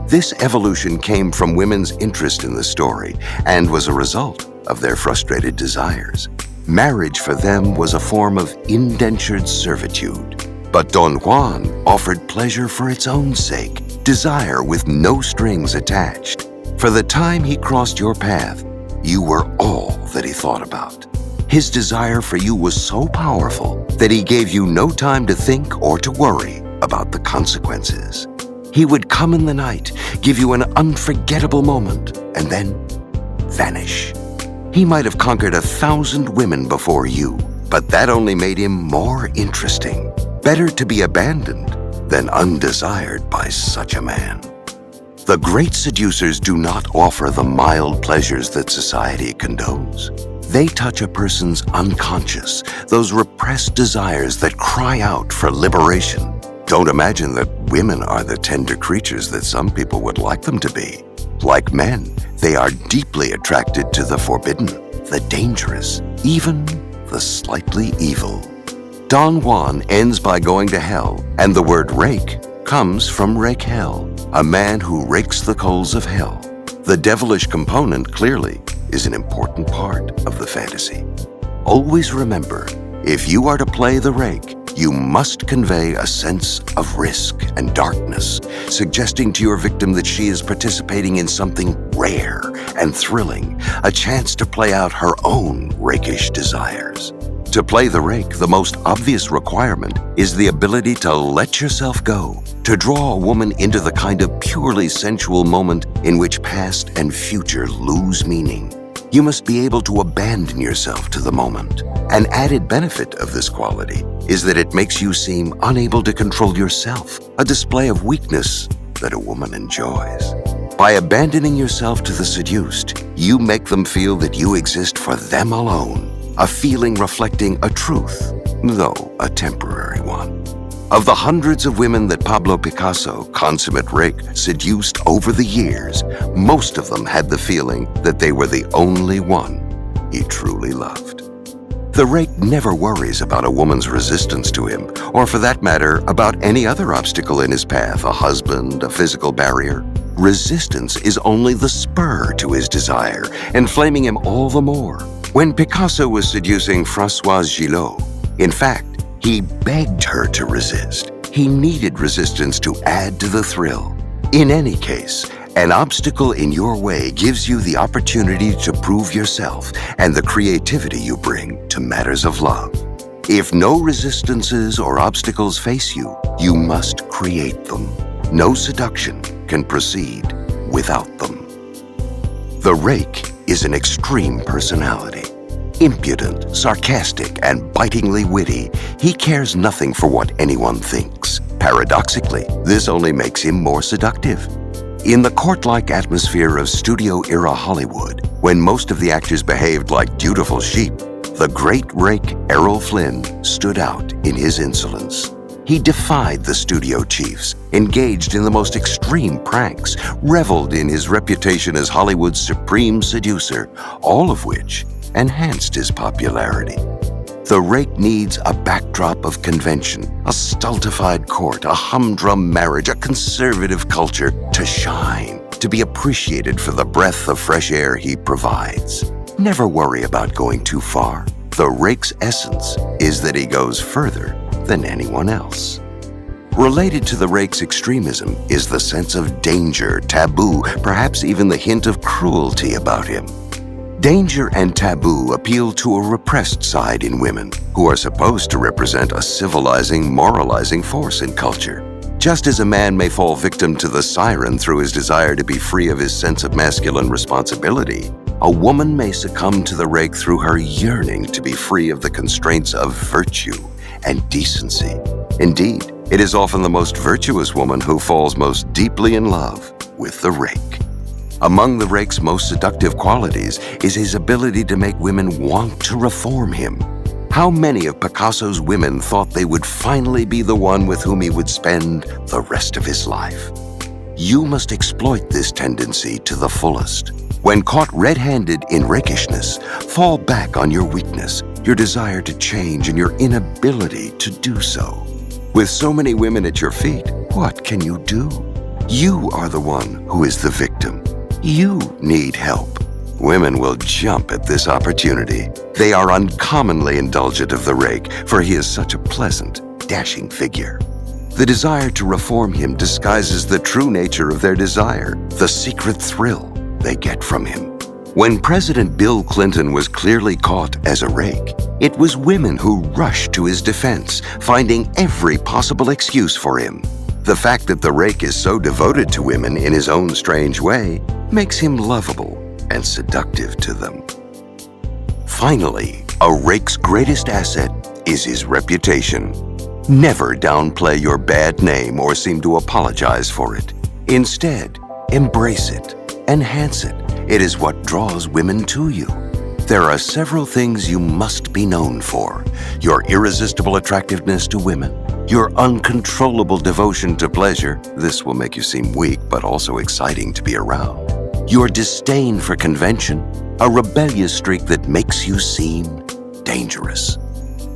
This evolution came from women's interest in the story and was a result of their frustrated desires. Marriage for them was a form of indentured servitude. But Don Juan offered pleasure for its own sake, desire with no strings attached. For the time he crossed your path, you were all that he thought about. His desire for you was so powerful that he gave you no time to think or to worry about the consequences. He would come in the night, give you an unforgettable moment, and then vanish. He might have conquered 1,000 women before you, but that only made him more interesting. Better to be abandoned than undesired by such a man. The great seducers do not offer the mild pleasures that society condones. They touch a person's unconscious, those repressed desires that cry out for liberation. Don't imagine that women are the tender creatures that some people would like them to be. Like men, they are deeply attracted to the forbidden, the dangerous, even the slightly evil. Don Juan ends by going to hell, and the word rake comes from rake hell, a man who rakes the coals of hell. The devilish component, clearly, is an important part of the fantasy. Always remember, if you are to play the rake, you must convey a sense of risk and darkness, suggesting to your victim that she is participating in something rare and thrilling, a chance to play out her own rakish desires. To play the rake, the most obvious requirement is the ability to let yourself go, to draw a woman into the kind of purely sensual moment in which past and future lose meaning. You must be able to abandon yourself to the moment. An added benefit of this quality is that it makes you seem unable to control yourself, a display of weakness that a woman enjoys. By abandoning yourself to the seduced, you make them feel that you exist for them alone, a feeling reflecting a truth, though a temporary one. Of the hundreds of women that Pablo Picasso, consummate rake, seduced over the years, most of them had the feeling that they were the only one he truly loved. The rake never worries about a woman's resistance to him, or for that matter, about any other obstacle in his path, a husband, a physical barrier. Resistance is only the spur to his desire, inflaming him all the more. When Picasso was seducing Françoise Gillot, in fact, he begged her to resist. He needed resistance to add to the thrill. In any case, an obstacle in your way gives you the opportunity to prove yourself and the creativity you bring to matters of love. If no resistances or obstacles face you, you must create them. No seduction can proceed without them. The rake is an extreme personality. Impudent, sarcastic, and bitingly witty, he cares nothing for what anyone thinks. Paradoxically, this only makes him more seductive. In the court-like atmosphere of studio-era Hollywood, when most of the actors behaved like dutiful sheep, the great rake Errol Flynn stood out in his insolence. He defied the studio chiefs, engaged in the most extreme pranks, reveled in his reputation as Hollywood's supreme seducer, all of which enhanced his popularity. The rake needs a backdrop of convention, a stultified court, a humdrum marriage, a conservative culture to shine, to be appreciated for the breath of fresh air he provides. Never worry about going too far. The rake's essence is that he goes further than anyone else. Related to the rake's extremism is the sense of danger, taboo, perhaps even the hint of cruelty about him. Danger and taboo appeal to a repressed side in women, who are supposed to represent a civilizing, moralizing force in culture. Just as a man may fall victim to the siren through his desire to be free of his sense of masculine responsibility, a woman may succumb to the rake through her yearning to be free of the constraints of virtue and decency. Indeed, it is often the most virtuous woman who falls most deeply in love with the rake. Among the rake's most seductive qualities is his ability to make women want to reform him. How many of Picasso's women thought they would finally be the one with whom he would spend the rest of his life? You must exploit this tendency to the fullest. When caught red-handed in rakishness, fall back on your weakness, your desire to change, and your inability to do so. With so many women at your feet, what can you do? You are the one who is the victim. You need help. Women will jump at this opportunity. They are uncommonly indulgent of the rake, for he is such a pleasant, dashing figure. The desire to reform him disguises the true nature of their desire, the secret thrill they get from him. When President Bill Clinton was clearly caught as a rake, it was women who rushed to his defense, finding every possible excuse for him. The fact that the rake is so devoted to women in his own strange way makes him lovable and seductive to them. Finally, a rake's greatest asset is his reputation. Never downplay your bad name or seem to apologize for it. Instead, embrace it, enhance it. It is what draws women to you. There are several things you must be known for: your irresistible attractiveness to women, your uncontrollable devotion to pleasure. This will make you seem weak, but also exciting to be around. Your disdain for convention, a rebellious streak that makes you seem dangerous.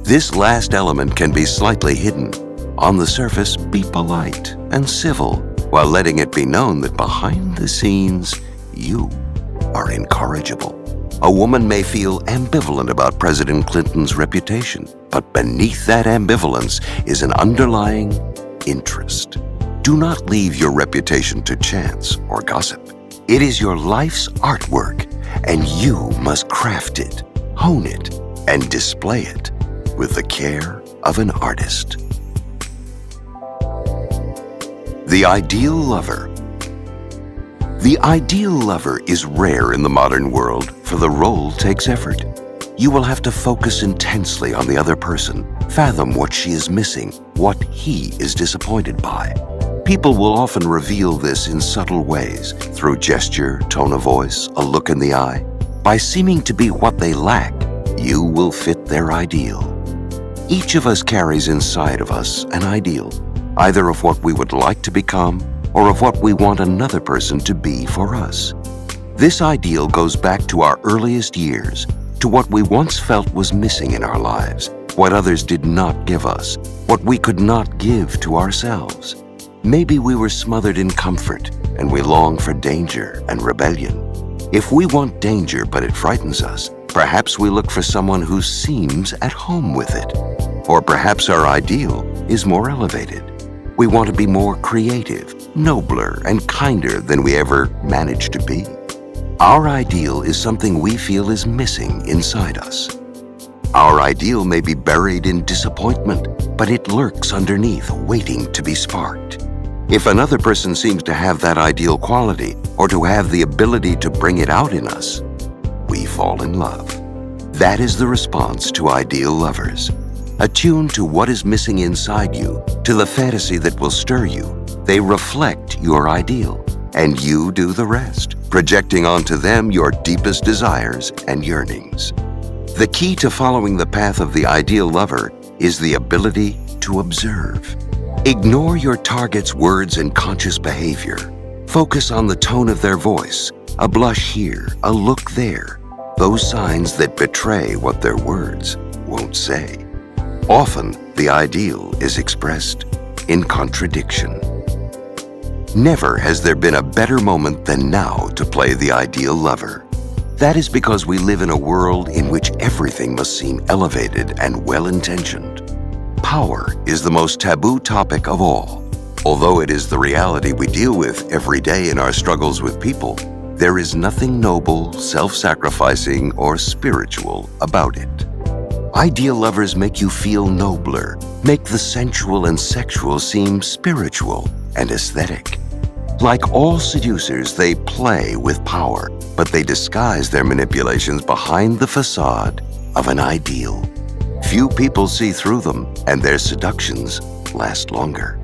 This last element can be slightly hidden. On the surface, be polite and civil, while letting it be known that behind the scenes, you are incorrigible. A woman may feel ambivalent about President Clinton's reputation, but beneath that ambivalence is an underlying interest. Do not leave your reputation to chance or gossip. It is your life's artwork, and you must craft it, hone it, and display it with the care of an artist. The ideal lover. The ideal lover is rare in the modern world, for the role takes effort. You will have to focus intensely on the other person, fathom what she is missing, what he is disappointed by. People will often reveal this in subtle ways, through gesture, tone of voice, a look in the eye. By seeming to be what they lack, you will fit their ideal. Each of us carries inside of us an ideal, either of what we would like to become or of what we want another person to be for us. This ideal goes back to our earliest years, to what we once felt was missing in our lives, what others did not give us, what we could not give to ourselves. Maybe we were smothered in comfort and we long for danger and rebellion. If we want danger but it frightens us, perhaps we look for someone who seems at home with it. Or perhaps our ideal is more elevated. We want to be more creative, nobler, and kinder than we ever managed to be. Our ideal is something we feel is missing inside us. Our ideal may be buried in disappointment, but it lurks underneath, waiting to be sparked. If another person seems to have that ideal quality, or to have the ability to bring it out in us, we fall in love. That is the response to ideal lovers. Attuned to what is missing inside you, to the fantasy that will stir you, they reflect your ideal, and you do the rest, projecting onto them your deepest desires and yearnings. The key to following the path of the ideal lover is the ability to observe. Ignore your target's words and conscious behavior. Focus on the tone of their voice, a blush here, a look there, those signs that betray what their words won't say. Often, the ideal is expressed in contradiction. Never has there been a better moment than now to play the ideal lover. That is because we live in a world in which everything must seem elevated and well-intentioned. Power is the most taboo topic of all. Although it is the reality we deal with every day in our struggles with people, there is nothing noble, self-sacrificing, or spiritual about it. Ideal lovers make you feel nobler, make the sensual and sexual seem spiritual and aesthetic. Like all seducers, they play with power, but they disguise their manipulations behind the facade of an ideal. Few people see through them, and their seductions last longer.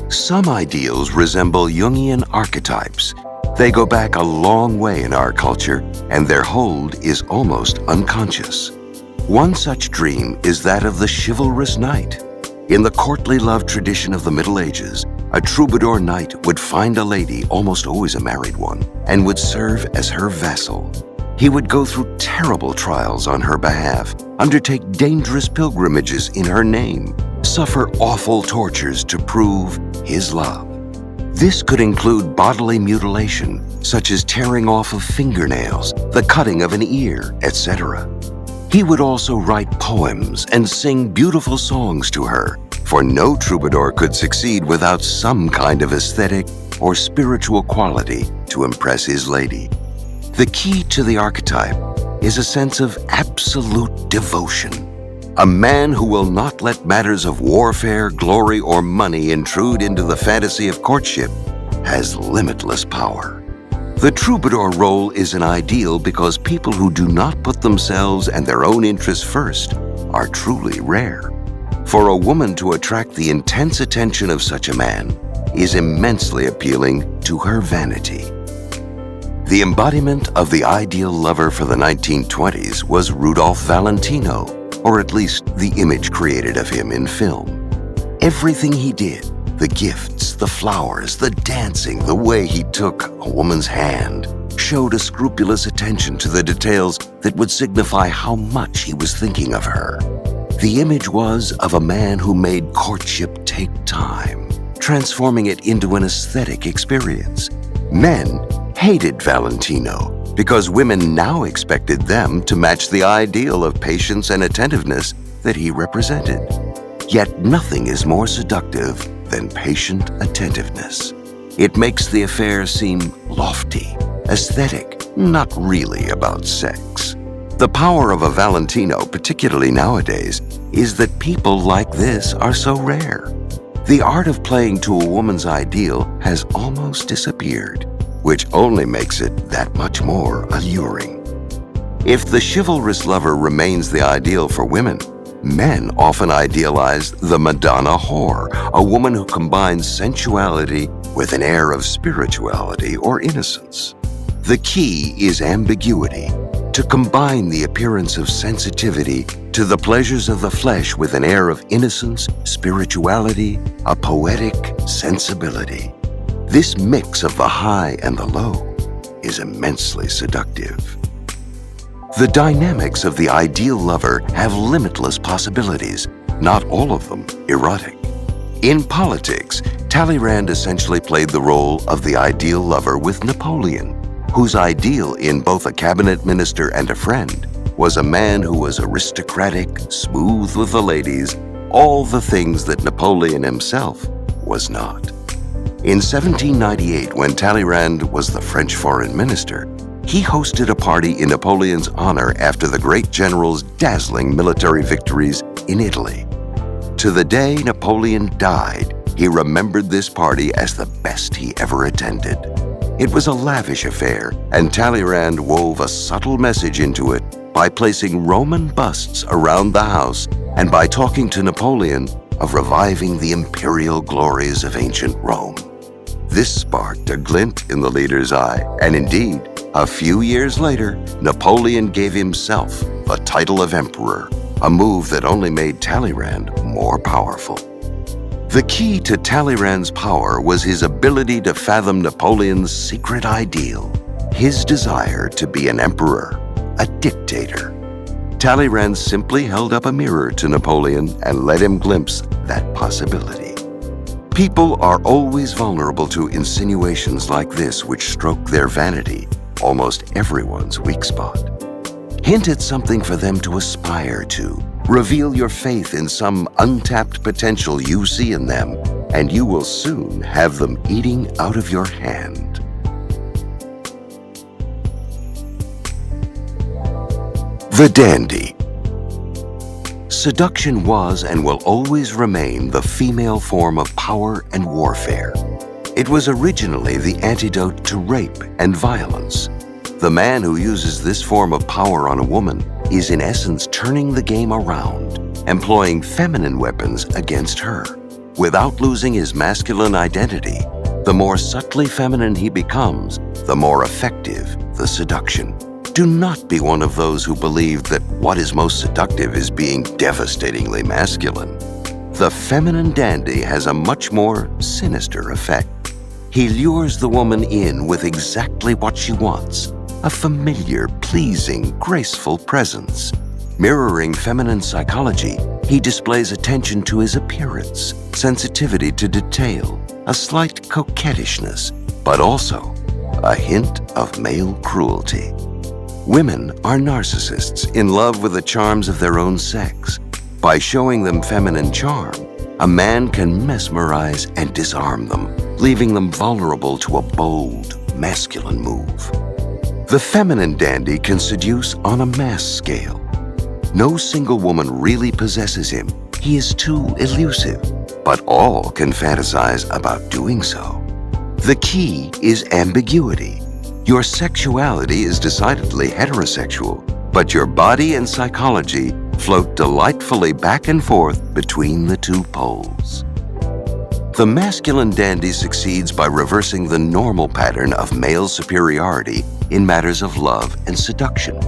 Some ideals resemble Jungian archetypes. They go back a long way in our culture, and their hold is almost unconscious. One such dream is that of the chivalrous knight. In the courtly love tradition of the Middle Ages, a troubadour knight would find a lady, almost always a married one, and would serve as her vassal. He would go through terrible trials on her behalf, undertake dangerous pilgrimages in her name, suffer awful tortures to prove his love. This could include bodily mutilation, such as tearing off of fingernails, the cutting of an ear, etc. He would also write poems and sing beautiful songs to her, for no troubadour could succeed without some kind of aesthetic or spiritual quality to impress his lady. The key to the archetype is a sense of absolute devotion. A man who will not let matters of warfare, glory, or money intrude into the fantasy of courtship has limitless power. The troubadour role is an ideal because people who do not put themselves and their own interests first are truly rare. For a woman to attract the intense attention of such a man is immensely appealing to her vanity. The embodiment of the ideal lover for the 1920s was Rudolph Valentino, or at least the image created of him in film. Everything he did, the gifts, the flowers, the dancing, the way he took a woman's hand, showed a scrupulous attention to the details that would signify how much he was thinking of her. The image was of a man who made courtship take time, transforming it into an aesthetic experience. Men hated Valentino because women now expected them to match the ideal of patience and attentiveness that he represented. Yet nothing is more seductive than patient attentiveness. It makes the affair seem lofty, aesthetic, not really about sex. The power of a Valentino, particularly nowadays, is that people like this are so rare. The art of playing to a woman's ideal has almost disappeared. which only makes it that much more alluring. If the chivalrous lover remains the ideal for women, men often idealize the Madonna whore, a woman who combines sensuality with an air of spirituality or innocence. The key is ambiguity, to combine the appearance of sensitivity to the pleasures of the flesh with an air of innocence, spirituality, a poetic sensibility. This mix of the high and the low is immensely seductive. The dynamics of the ideal lover have limitless possibilities, not all of them erotic. In politics, Talleyrand essentially played the role of the ideal lover with Napoleon, whose ideal in both a cabinet minister and a friend was a man who was aristocratic, smooth with the ladies, all the things that Napoleon himself was not. In 1798, when Talleyrand was the French foreign minister, he hosted a party in Napoleon's honor after the great general's dazzling military victories in Italy. To the day Napoleon died, he remembered this party as the best he ever attended. It was a lavish affair, and Talleyrand wove a subtle message into it by placing Roman busts around the house and by talking to Napoleon of reviving the imperial glories of ancient Rome. This sparked a glint in the leader's eye, and indeed, a few years later, Napoleon gave himself the title of emperor, a move that only made Talleyrand more powerful. The key to Talleyrand's power was his ability to fathom Napoleon's secret ideal, his desire to be an emperor, a dictator. Talleyrand simply held up a mirror to Napoleon and let him glimpse that possibility. People are always vulnerable to insinuations like this which stroke their vanity, almost everyone's weak spot. Hint at something for them to aspire to. Reveal your faith in some untapped potential you see in them, and you will soon have them eating out of your hand. The dandy. Seduction was and will always remain the female form of power and warfare. It was originally the antidote to rape and violence. The man who uses this form of power on a woman is in essence turning the game around, employing feminine weapons against her. Without losing his masculine identity, the more subtly feminine he becomes, the more effective the seduction. Do not be one of those who believe that what is most seductive is being devastatingly masculine. The feminine dandy has a much more sinister effect. He lures the woman in with exactly what she wants, a familiar, pleasing, graceful presence. Mirroring feminine psychology, he displays attention to his appearance, sensitivity to detail, a slight coquettishness, but also a hint of male cruelty. Women are narcissists in love with the charms of their own sex. By showing them feminine charm, a man can mesmerize and disarm them, leaving them vulnerable to a bold, masculine move. The feminine dandy can seduce on a mass scale. No single woman really possesses him. He is too elusive, but all can fantasize about doing so. The key is ambiguity. Your sexuality is decidedly heterosexual, but your body and psychology float delightfully back and forth between the two poles. The masculine dandy succeeds by reversing the normal pattern of male superiority in matters of love and seduction.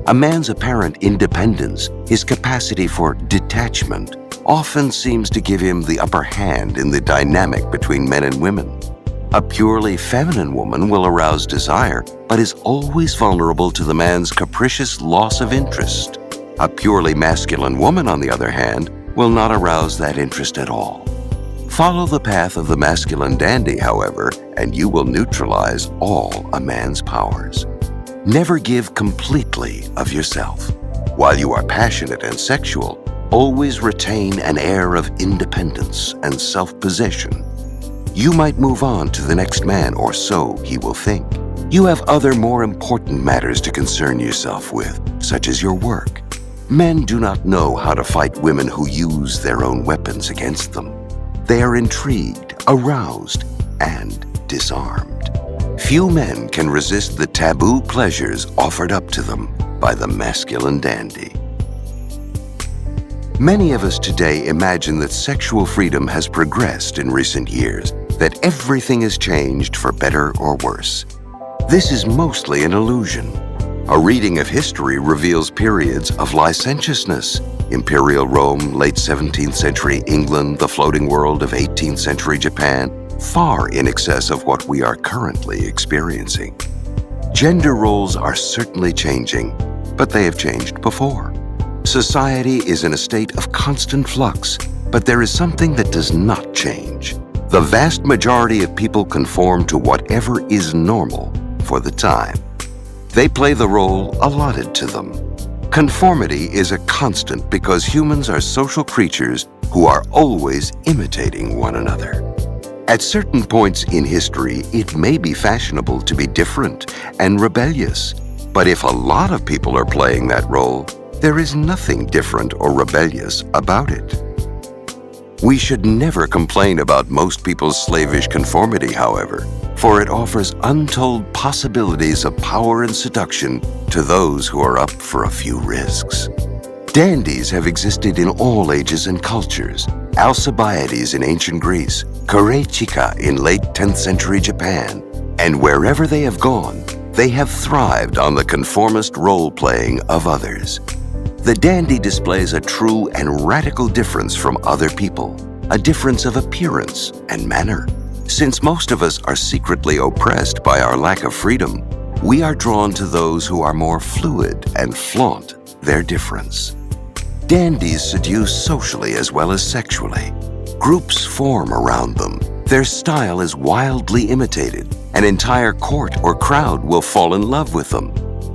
A man's apparent independence, his capacity for detachment, often seems to give him the upper hand in the dynamic between men and women. A purely feminine woman will arouse desire, but is always vulnerable to the man's capricious loss of interest. A purely masculine woman, on the other hand, will not arouse that interest at all. Follow the path of the masculine dandy, however, and you will neutralize all a man's powers. Never give completely of yourself. While you are passionate and sexual, always retain an air of independence and self-possession. You might move on to the next man, or so he will think. You have other more important matters to concern yourself with, such as your work. Men do not know how to fight women who use their own weapons against them. They are intrigued, aroused, and disarmed. Few men can resist the taboo pleasures offered up to them by the masculine dandy. Many of us today imagine that sexual freedom has progressed in recent years, that everything has changed for better or worse. This is mostly an illusion. A reading of history reveals periods of licentiousness: Imperial Rome, late 17th century England, the floating world of 18th century Japan, far in excess of what we are currently experiencing. Gender roles are certainly changing, but they have changed before. Society is in a state of constant flux, but there is something that does not change. The vast majority of people conform to whatever is normal for the time. They play the role allotted to them. Conformity is a constant because humans are social creatures who are always imitating one another. At certain points in history, it may be fashionable to be different and rebellious, but if a lot of people are playing that role, there is nothing different or rebellious about it. We should never complain about most people's slavish conformity, however, for it offers untold possibilities of power and seduction to those who are up for a few risks. Dandies have existed in all ages and cultures. Alcibiades in ancient Greece, Korechika in late 10th century Japan, and wherever they have gone, they have thrived on the conformist role-playing of others. The dandy displays a true and radical difference from other people, a difference of appearance and manner. Since most of us are secretly oppressed by our lack of freedom, we are drawn to those who are more fluid and flaunt their difference. Dandies seduce socially as well as sexually. Groups form around them. Their style is wildly imitated. An entire court or crowd will fall in love with them.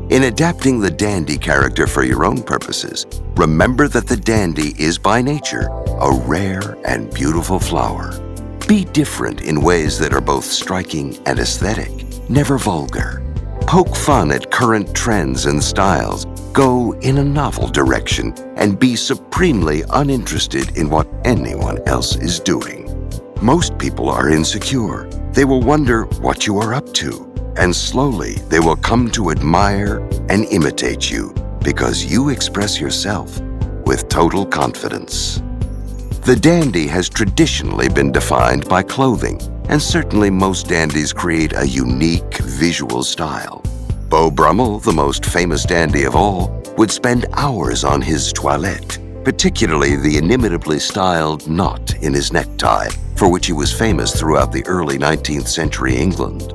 In adapting the dandy character for your own purposes, remember that the dandy is by nature a rare and beautiful flower. Be different in ways that are both striking and aesthetic, never vulgar. Poke fun at current trends and styles. Go in a novel direction and be supremely uninterested in what anyone else is doing. Most people are insecure. They will wonder what you are up to, and slowly they will come to admire and imitate you because you express yourself with total confidence. The dandy has traditionally been defined by clothing, and certainly most dandies create a unique visual style. Beau Brummel, the most famous dandy of all, would spend hours on his toilette, particularly the inimitably styled knot in his necktie, for which he was famous throughout the early 19th century England.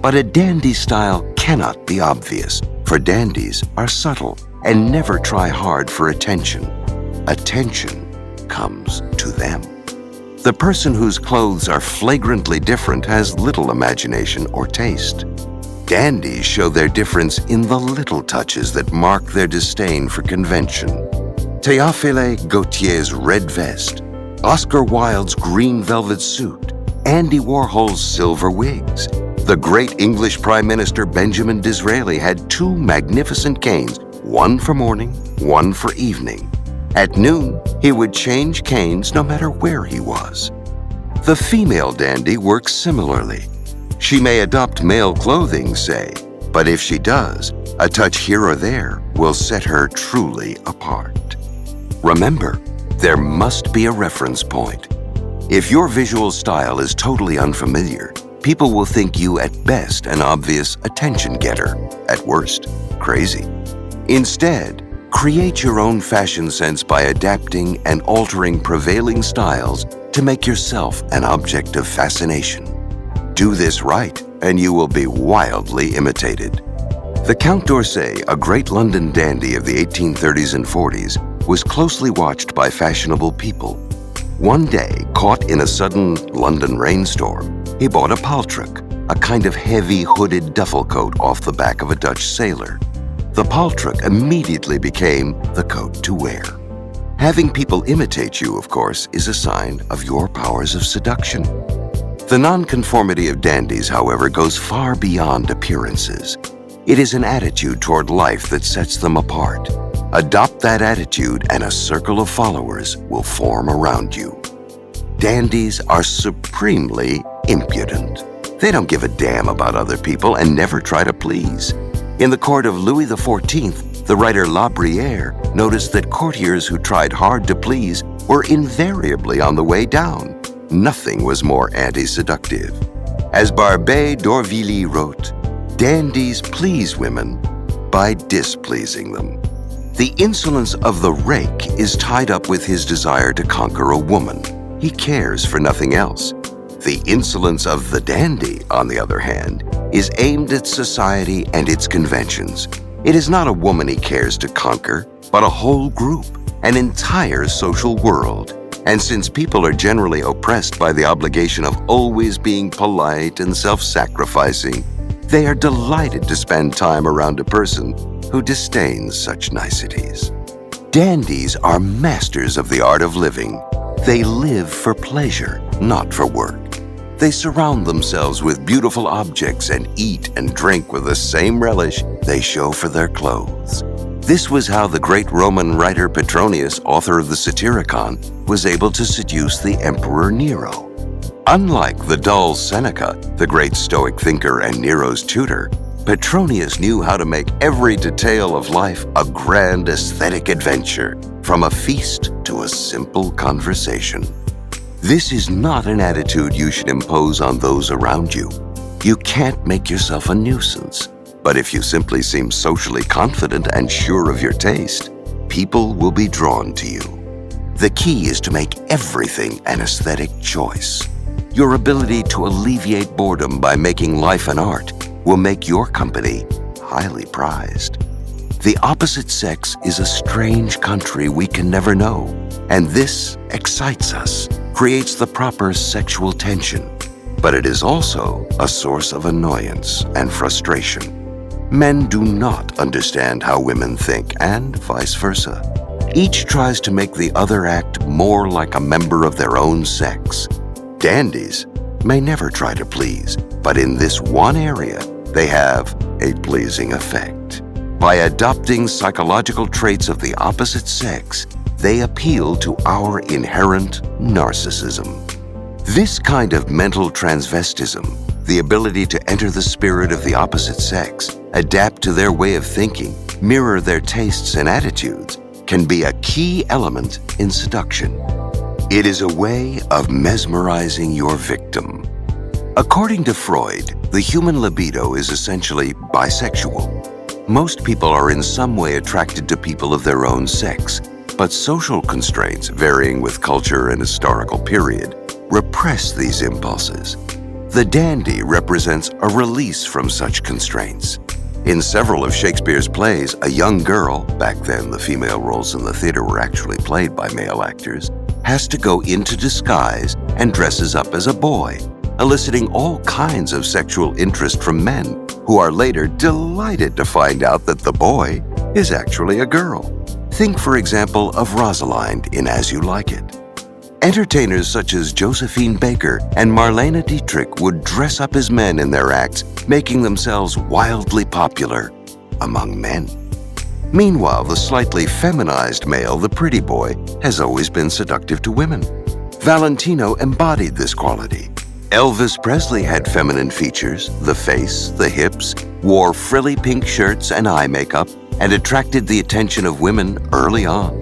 But a dandy style cannot be obvious, for dandies are subtle and never try hard for attention. Attention comes to them. The person whose clothes are flagrantly different has little imagination or taste. Dandies show their difference in the little touches that mark their disdain for convention. Théophile Gautier's red vest, Oscar Wilde's green velvet suit, Andy Warhol's silver wigs. The great English Prime Minister Benjamin Disraeli had two magnificent canes, one for morning, one for evening. At noon, he would change canes no matter where he was. The female dandy works similarly. She may adopt male clothing, say, but if she does, a touch here or there will set her truly apart. Remember, there must be a reference point. If your visual style is totally unfamiliar, people will think you at best an obvious attention getter, at worst, crazy. Instead, create your own fashion sense by adapting and altering prevailing styles to make yourself an object of fascination. Do this right, and you will be wildly imitated. The Count d'Orsay, a great London dandy of the 1830s and 40s, was closely watched by fashionable people. One day, caught in a sudden London rainstorm, he bought a paltruck, a kind of heavy hooded duffel coat off the back of a Dutch sailor. The paltruck immediately became the coat to wear. Having people imitate you, of course, is a sign of your powers of seduction. The nonconformity of dandies, however, goes far beyond appearances. It is an attitude toward life that sets them apart. Adopt that attitude and a circle of followers will form around you. Dandies are supremely impudent. They don't give a damn about other people and never try to please. In the court of Louis XIV, the writer La Bruyere noticed that courtiers who tried hard to please were invariably on the way down. Nothing was more anti-seductive. As Barbé d'Aurevilly wrote, dandies please women by displeasing them. The insolence of the rake is tied up with his desire to conquer a woman. He cares for nothing else. The insolence of the dandy, on the other hand, is aimed at society and its conventions. It is not a woman he cares to conquer, but a whole group, an entire social world. And since people are generally oppressed by the obligation of always being polite and self-sacrificing, they are delighted to spend time around a person who disdains such niceties. Dandies are masters of the art of living. They live for pleasure, not for work. They surround themselves with beautiful objects and eat and drink with the same relish they show for their clothes. This was how the great Roman writer Petronius, author of the Satyricon, was able to seduce the Emperor Nero. Unlike the dull Seneca, the great Stoic thinker and Nero's tutor, Petronius knew how to make every detail of life a grand aesthetic adventure, from a feast to a simple conversation. This is not an attitude you should impose on those around you. You can't make yourself a nuisance, but if you simply seem socially confident and sure of your taste, people will be drawn to you. The key is to make everything an aesthetic choice. Your ability to alleviate boredom by making life an art will make your company highly prized. The opposite sex is a strange country we can never know, and this excites us, creates the proper sexual tension, but it is also a source of annoyance and frustration. Men do not understand how women think, and vice versa. Each tries to make the other act more like a member of their own sex. Dandies may never try to please, but in this one area, they have a pleasing effect. By adopting psychological traits of the opposite sex, they appeal to our inherent narcissism. This kind of mental transvestism, the ability to enter the spirit of the opposite sex, adapt to their way of thinking, mirror their tastes and attitudes, can be a key element in seduction. It is a way of mesmerizing your victim. According to Freud, the human libido is essentially bisexual. Most people are in some way attracted to people of their own sex, but social constraints, varying with culture and historical period, repress these impulses. The dandy represents a release from such constraints. In several of Shakespeare's plays, a young girl, back then the female roles in the theater were actually played by male actors, has to go into disguise and dresses up as a boy, eliciting all kinds of sexual interest from men, who are later delighted to find out that the boy is actually a girl. Think, for example, of Rosalind in As You Like It. Entertainers such as Josephine Baker and Marlene Dietrich would dress up as men in their acts, making themselves wildly popular among men. Meanwhile, the slightly feminized male, the pretty boy, has always been seductive to women. Valentino embodied this quality. Elvis Presley had feminine features, the face, the hips, wore frilly pink shirts and eye makeup, and attracted the attention of women early on.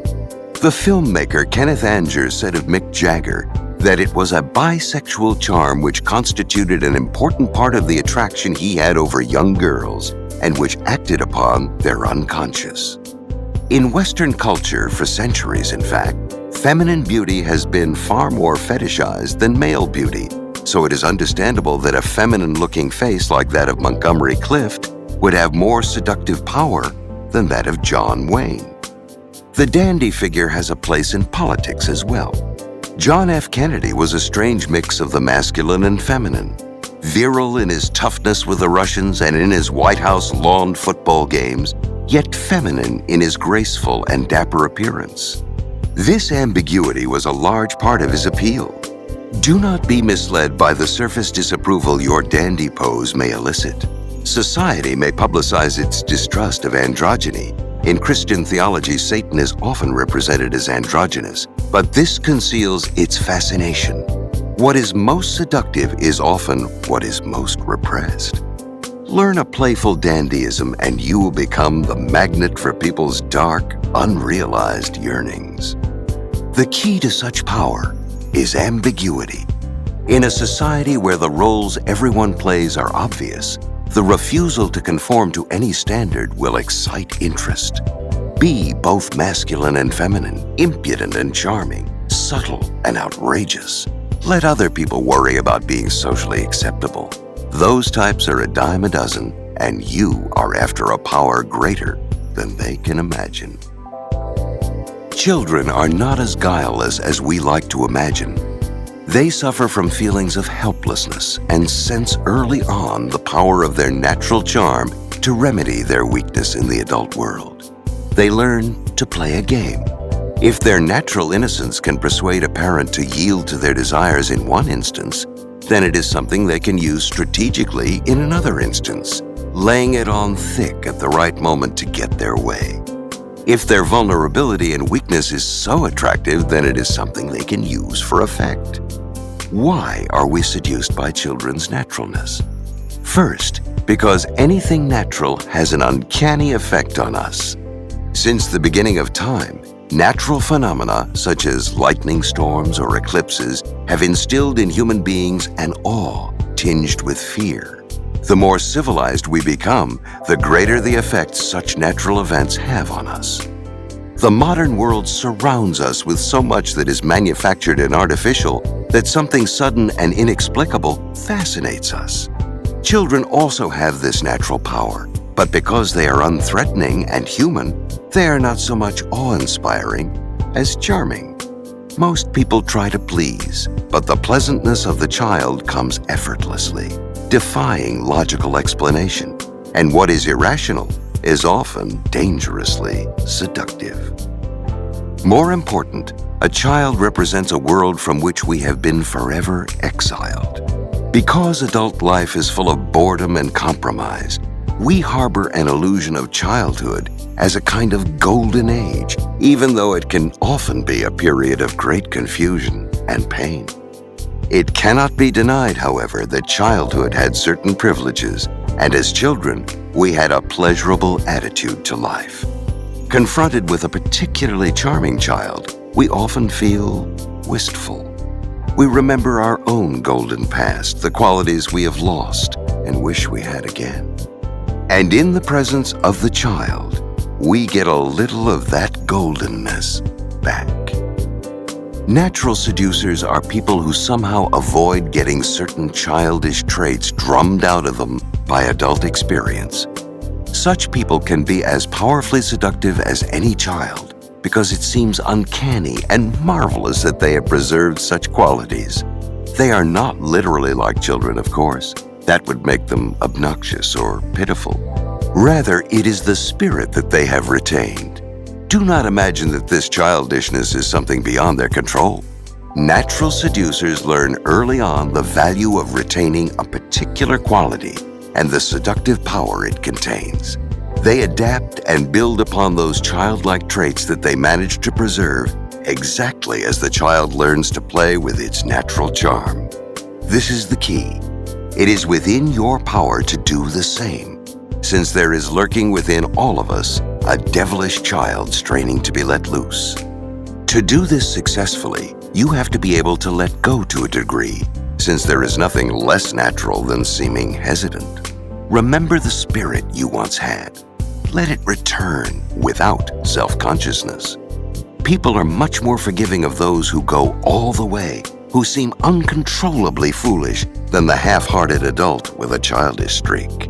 The filmmaker Kenneth Anger said of Mick Jagger that it was a bisexual charm which constituted an important part of the attraction he had over young girls and which acted upon their unconscious. In Western culture, for centuries in fact, feminine beauty has been far more fetishized than male beauty, so it is understandable that a feminine-looking face like that of Montgomery Clift would have more seductive power than that of John Wayne. The dandy figure has a place in politics as well. John F. Kennedy was a strange mix of the masculine and feminine, virile in his toughness with the Russians and in his White House lawn football games, yet feminine in his graceful and dapper appearance. This ambiguity was a large part of his appeal. Do not be misled by the surface disapproval your dandy pose may elicit. Society may publicize its distrust of androgyny. In Christian theology, Satan is often represented as androgynous, but this conceals its fascination. What is most seductive is often what is most repressed. Learn a playful dandyism and you will become the magnet for people's dark, unrealized yearnings. The key to such power is ambiguity. In a society where the roles everyone plays are obvious, the refusal to conform to any standard will excite interest. Be both masculine and feminine, impudent and charming, subtle and outrageous. Let other people worry about being socially acceptable. Those types are a dime a dozen, and you are after a power greater than they can imagine. Children are not as guileless as we like to imagine. They suffer from feelings of helplessness and sense early on the power of their natural charm to remedy their weakness in the adult world. They learn to play a game. If their natural innocence can persuade a parent to yield to their desires in one instance, then it is something they can use strategically in another instance, laying it on thick at the right moment to get their way. If their vulnerability and weakness is so attractive, then it is something they can use for effect. Why are we seduced by children's naturalness? First, because anything natural has an uncanny effect on us. Since the beginning of time, natural phenomena such as lightning storms or eclipses have instilled in human beings an awe tinged with fear. The more civilized we become, the greater the effects such natural events have on us. The modern world surrounds us with so much that is manufactured and artificial that something sudden and inexplicable fascinates us. Children also have this natural power, but because they are unthreatening and human, they are not so much awe-inspiring as charming. Most people try to please, but the pleasantness of the child comes effortlessly, defying logical explanation. And what is irrational is often dangerously seductive. More important, a child represents a world from which we have been forever exiled. Because adult life is full of boredom and compromise, we harbor an illusion of childhood as a kind of golden age, even though it can often be a period of great confusion and pain. It cannot be denied, however, that childhood had certain privileges, and as children, we had a pleasurable attitude to life. Confronted with a particularly charming child, we often feel wistful. We remember our own golden past, the qualities we have lost and wish we had again. And in the presence of the child, we get a little of that goldenness back. Natural seducers are people who somehow avoid getting certain childish traits drummed out of them by adult experience. Such people can be as powerfully seductive as any child because it seems uncanny and marvelous that they have preserved such qualities. They are not literally like children, of course. That would make them obnoxious or pitiful. Rather, it is the spirit that they have retained. Do not imagine that this childishness is something beyond their control. Natural seducers learn early on the value of retaining a particular quality and the seductive power it contains. They adapt and build upon those childlike traits that they manage to preserve exactly as the child learns to play with its natural charm. This is the key. It is within your power to do the same, since there is lurking within all of us a devilish child straining to be let loose. To do this successfully, you have to be able to let go to a degree, since there is nothing less natural than seeming hesitant. Remember the spirit you once had. Let it return without self-consciousness. People are much more forgiving of those who go all the way, who seem uncontrollably foolish, than the half-hearted adult with a childish streak.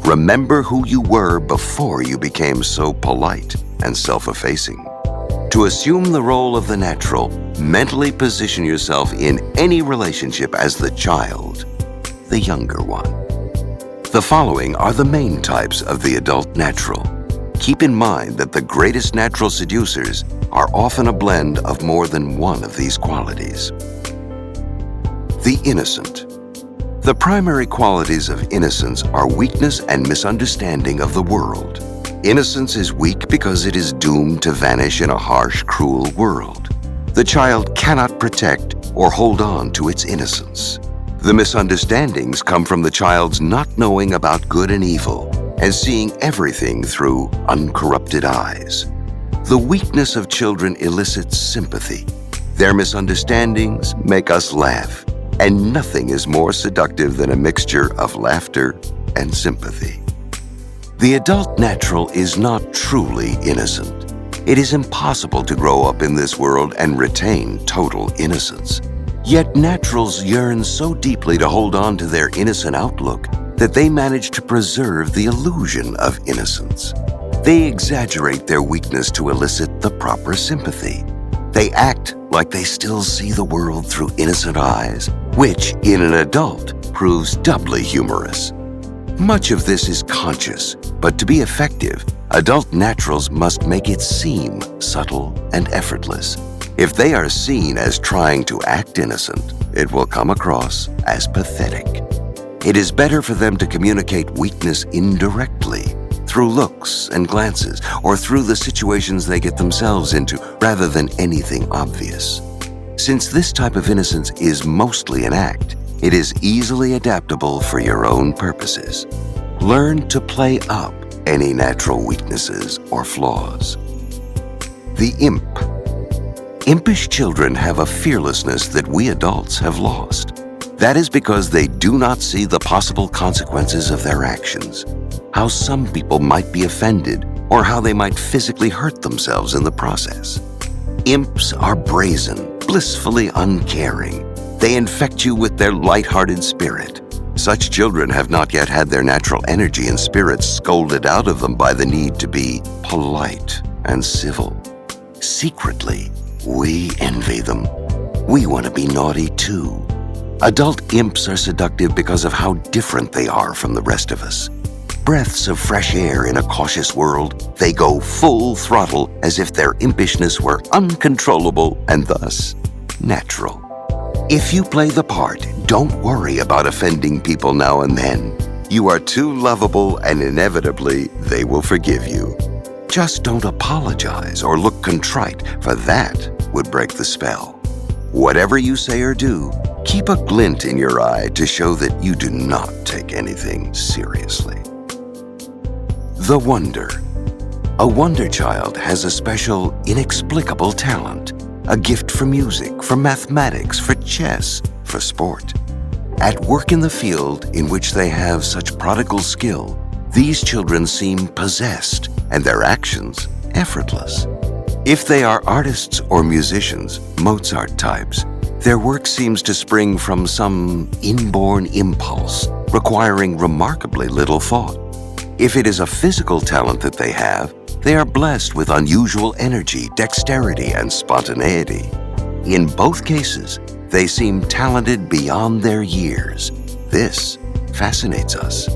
Remember who you were before you became so polite and self-effacing. To assume the role of the natural, mentally position yourself in any relationship as the child, the younger one. The following are the main types of the adult natural. Keep in mind that the greatest natural seducers are often a blend of more than one of these qualities. The innocent. The primary qualities of innocence are weakness and misunderstanding of the world. Innocence is weak because it is doomed to vanish in a harsh, cruel world. The child cannot protect or hold on to its innocence. The misunderstandings come from the child's not knowing about good and evil and seeing everything through uncorrupted eyes. The weakness of children elicits sympathy. Their misunderstandings make us laugh, and nothing is more seductive than a mixture of laughter and sympathy. The adult natural is not truly innocent. It is impossible to grow up in this world and retain total innocence. Yet naturals yearn so deeply to hold on to their innocent outlook that they manage to preserve the illusion of innocence. They exaggerate their weakness to elicit the proper sympathy. They act like they still see the world through innocent eyes, which, in an adult, proves doubly humorous. Much of this is conscious, but to be effective, adult naturals must make it seem subtle and effortless. If they are seen as trying to act innocent, it will come across as pathetic. It is better for them to communicate weakness indirectly, through looks and glances, or through the situations they get themselves into, rather than anything obvious. Since this type of innocence is mostly an act, it is easily adaptable for your own purposes. Learn to play up any natural weaknesses or flaws. The imp. Impish children have a fearlessness that we adults have lost. That is because they do not see the possible consequences of their actions, how some people might be offended, or how they might physically hurt themselves in the process. Imps are brazen, blissfully uncaring. They infect you with their light-hearted spirit. Such children have not yet had their natural energy and spirit scolded out of them by the need to be polite and civil. Secretly, we envy them. We want to be naughty too. Adult imps are seductive because of how different they are from the rest of us. Breaths of fresh air in a cautious world, they go full throttle as if their impishness were uncontrollable and thus natural. If you play the part, don't worry about offending people now and then. You are too lovable and inevitably they will forgive you. Just don't apologize or look contrite, for that would break the spell. Whatever you say or do, keep a glint in your eye to show that you do not take anything seriously. The wonder. A wonder child has a special, inexplicable talent, a gift for music, for mathematics, for chess, for sport. At work in the field in which they have such prodigal skill, these children seem possessed and their actions effortless. If they are artists or musicians, Mozart types, their work seems to spring from some inborn impulse, requiring remarkably little thought. If it is a physical talent that they have, they are blessed with unusual energy, dexterity, and spontaneity. In both cases, they seem talented beyond their years. This fascinates us.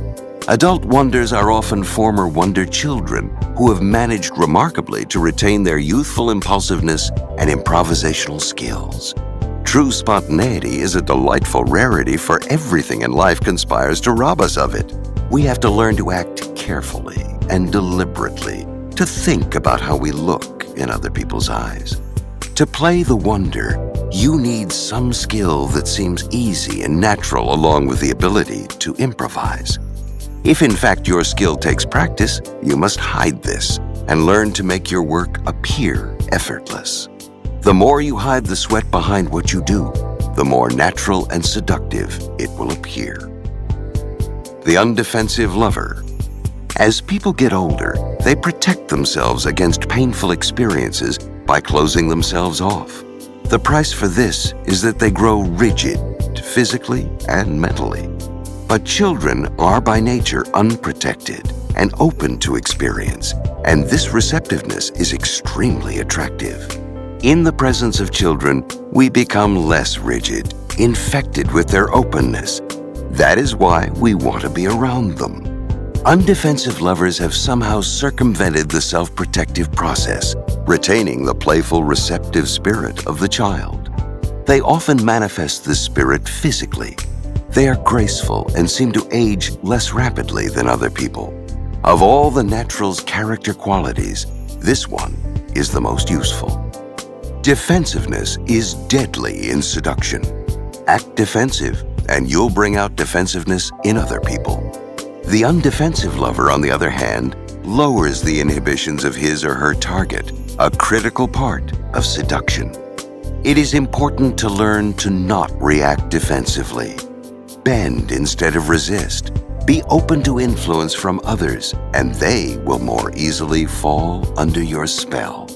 Adult wonders are often former wonder children who have managed remarkably to retain their youthful impulsiveness and improvisational skills. True spontaneity is a delightful rarity, for everything in life conspires to rob us of it. We have to learn to act carefully and deliberately, to think about how we look in other people's eyes. To play the wonder, you need some skill that seems easy and natural, along with the ability to improvise. If in fact your skill takes practice, you must hide this and learn to make your work appear effortless. The more you hide the sweat behind what you do, the more natural and seductive it will appear. The undefensive lover. As people get older, they protect themselves against painful experiences by closing themselves off. The price for this is that they grow rigid, physically and mentally. But children are by nature unprotected and open to experience, and this receptiveness is extremely attractive. In the presence of children, we become less rigid, infected with their openness. That is why we want to be around them. Undefensive lovers have somehow circumvented the self-protective process, retaining the playful, receptive spirit of the child. They often manifest this spirit physically. They are graceful and seem to age less rapidly than other people. Of all the natural's character qualities, this one is the most useful. Defensiveness is deadly in seduction. Act defensive, and you'll bring out defensiveness in other people. The undefensive lover, on the other hand, lowers the inhibitions of his or her target, a critical part of seduction. It is important to learn to not react defensively. Bend instead of resist. Be open to influence from others, and they will more easily fall under your spell.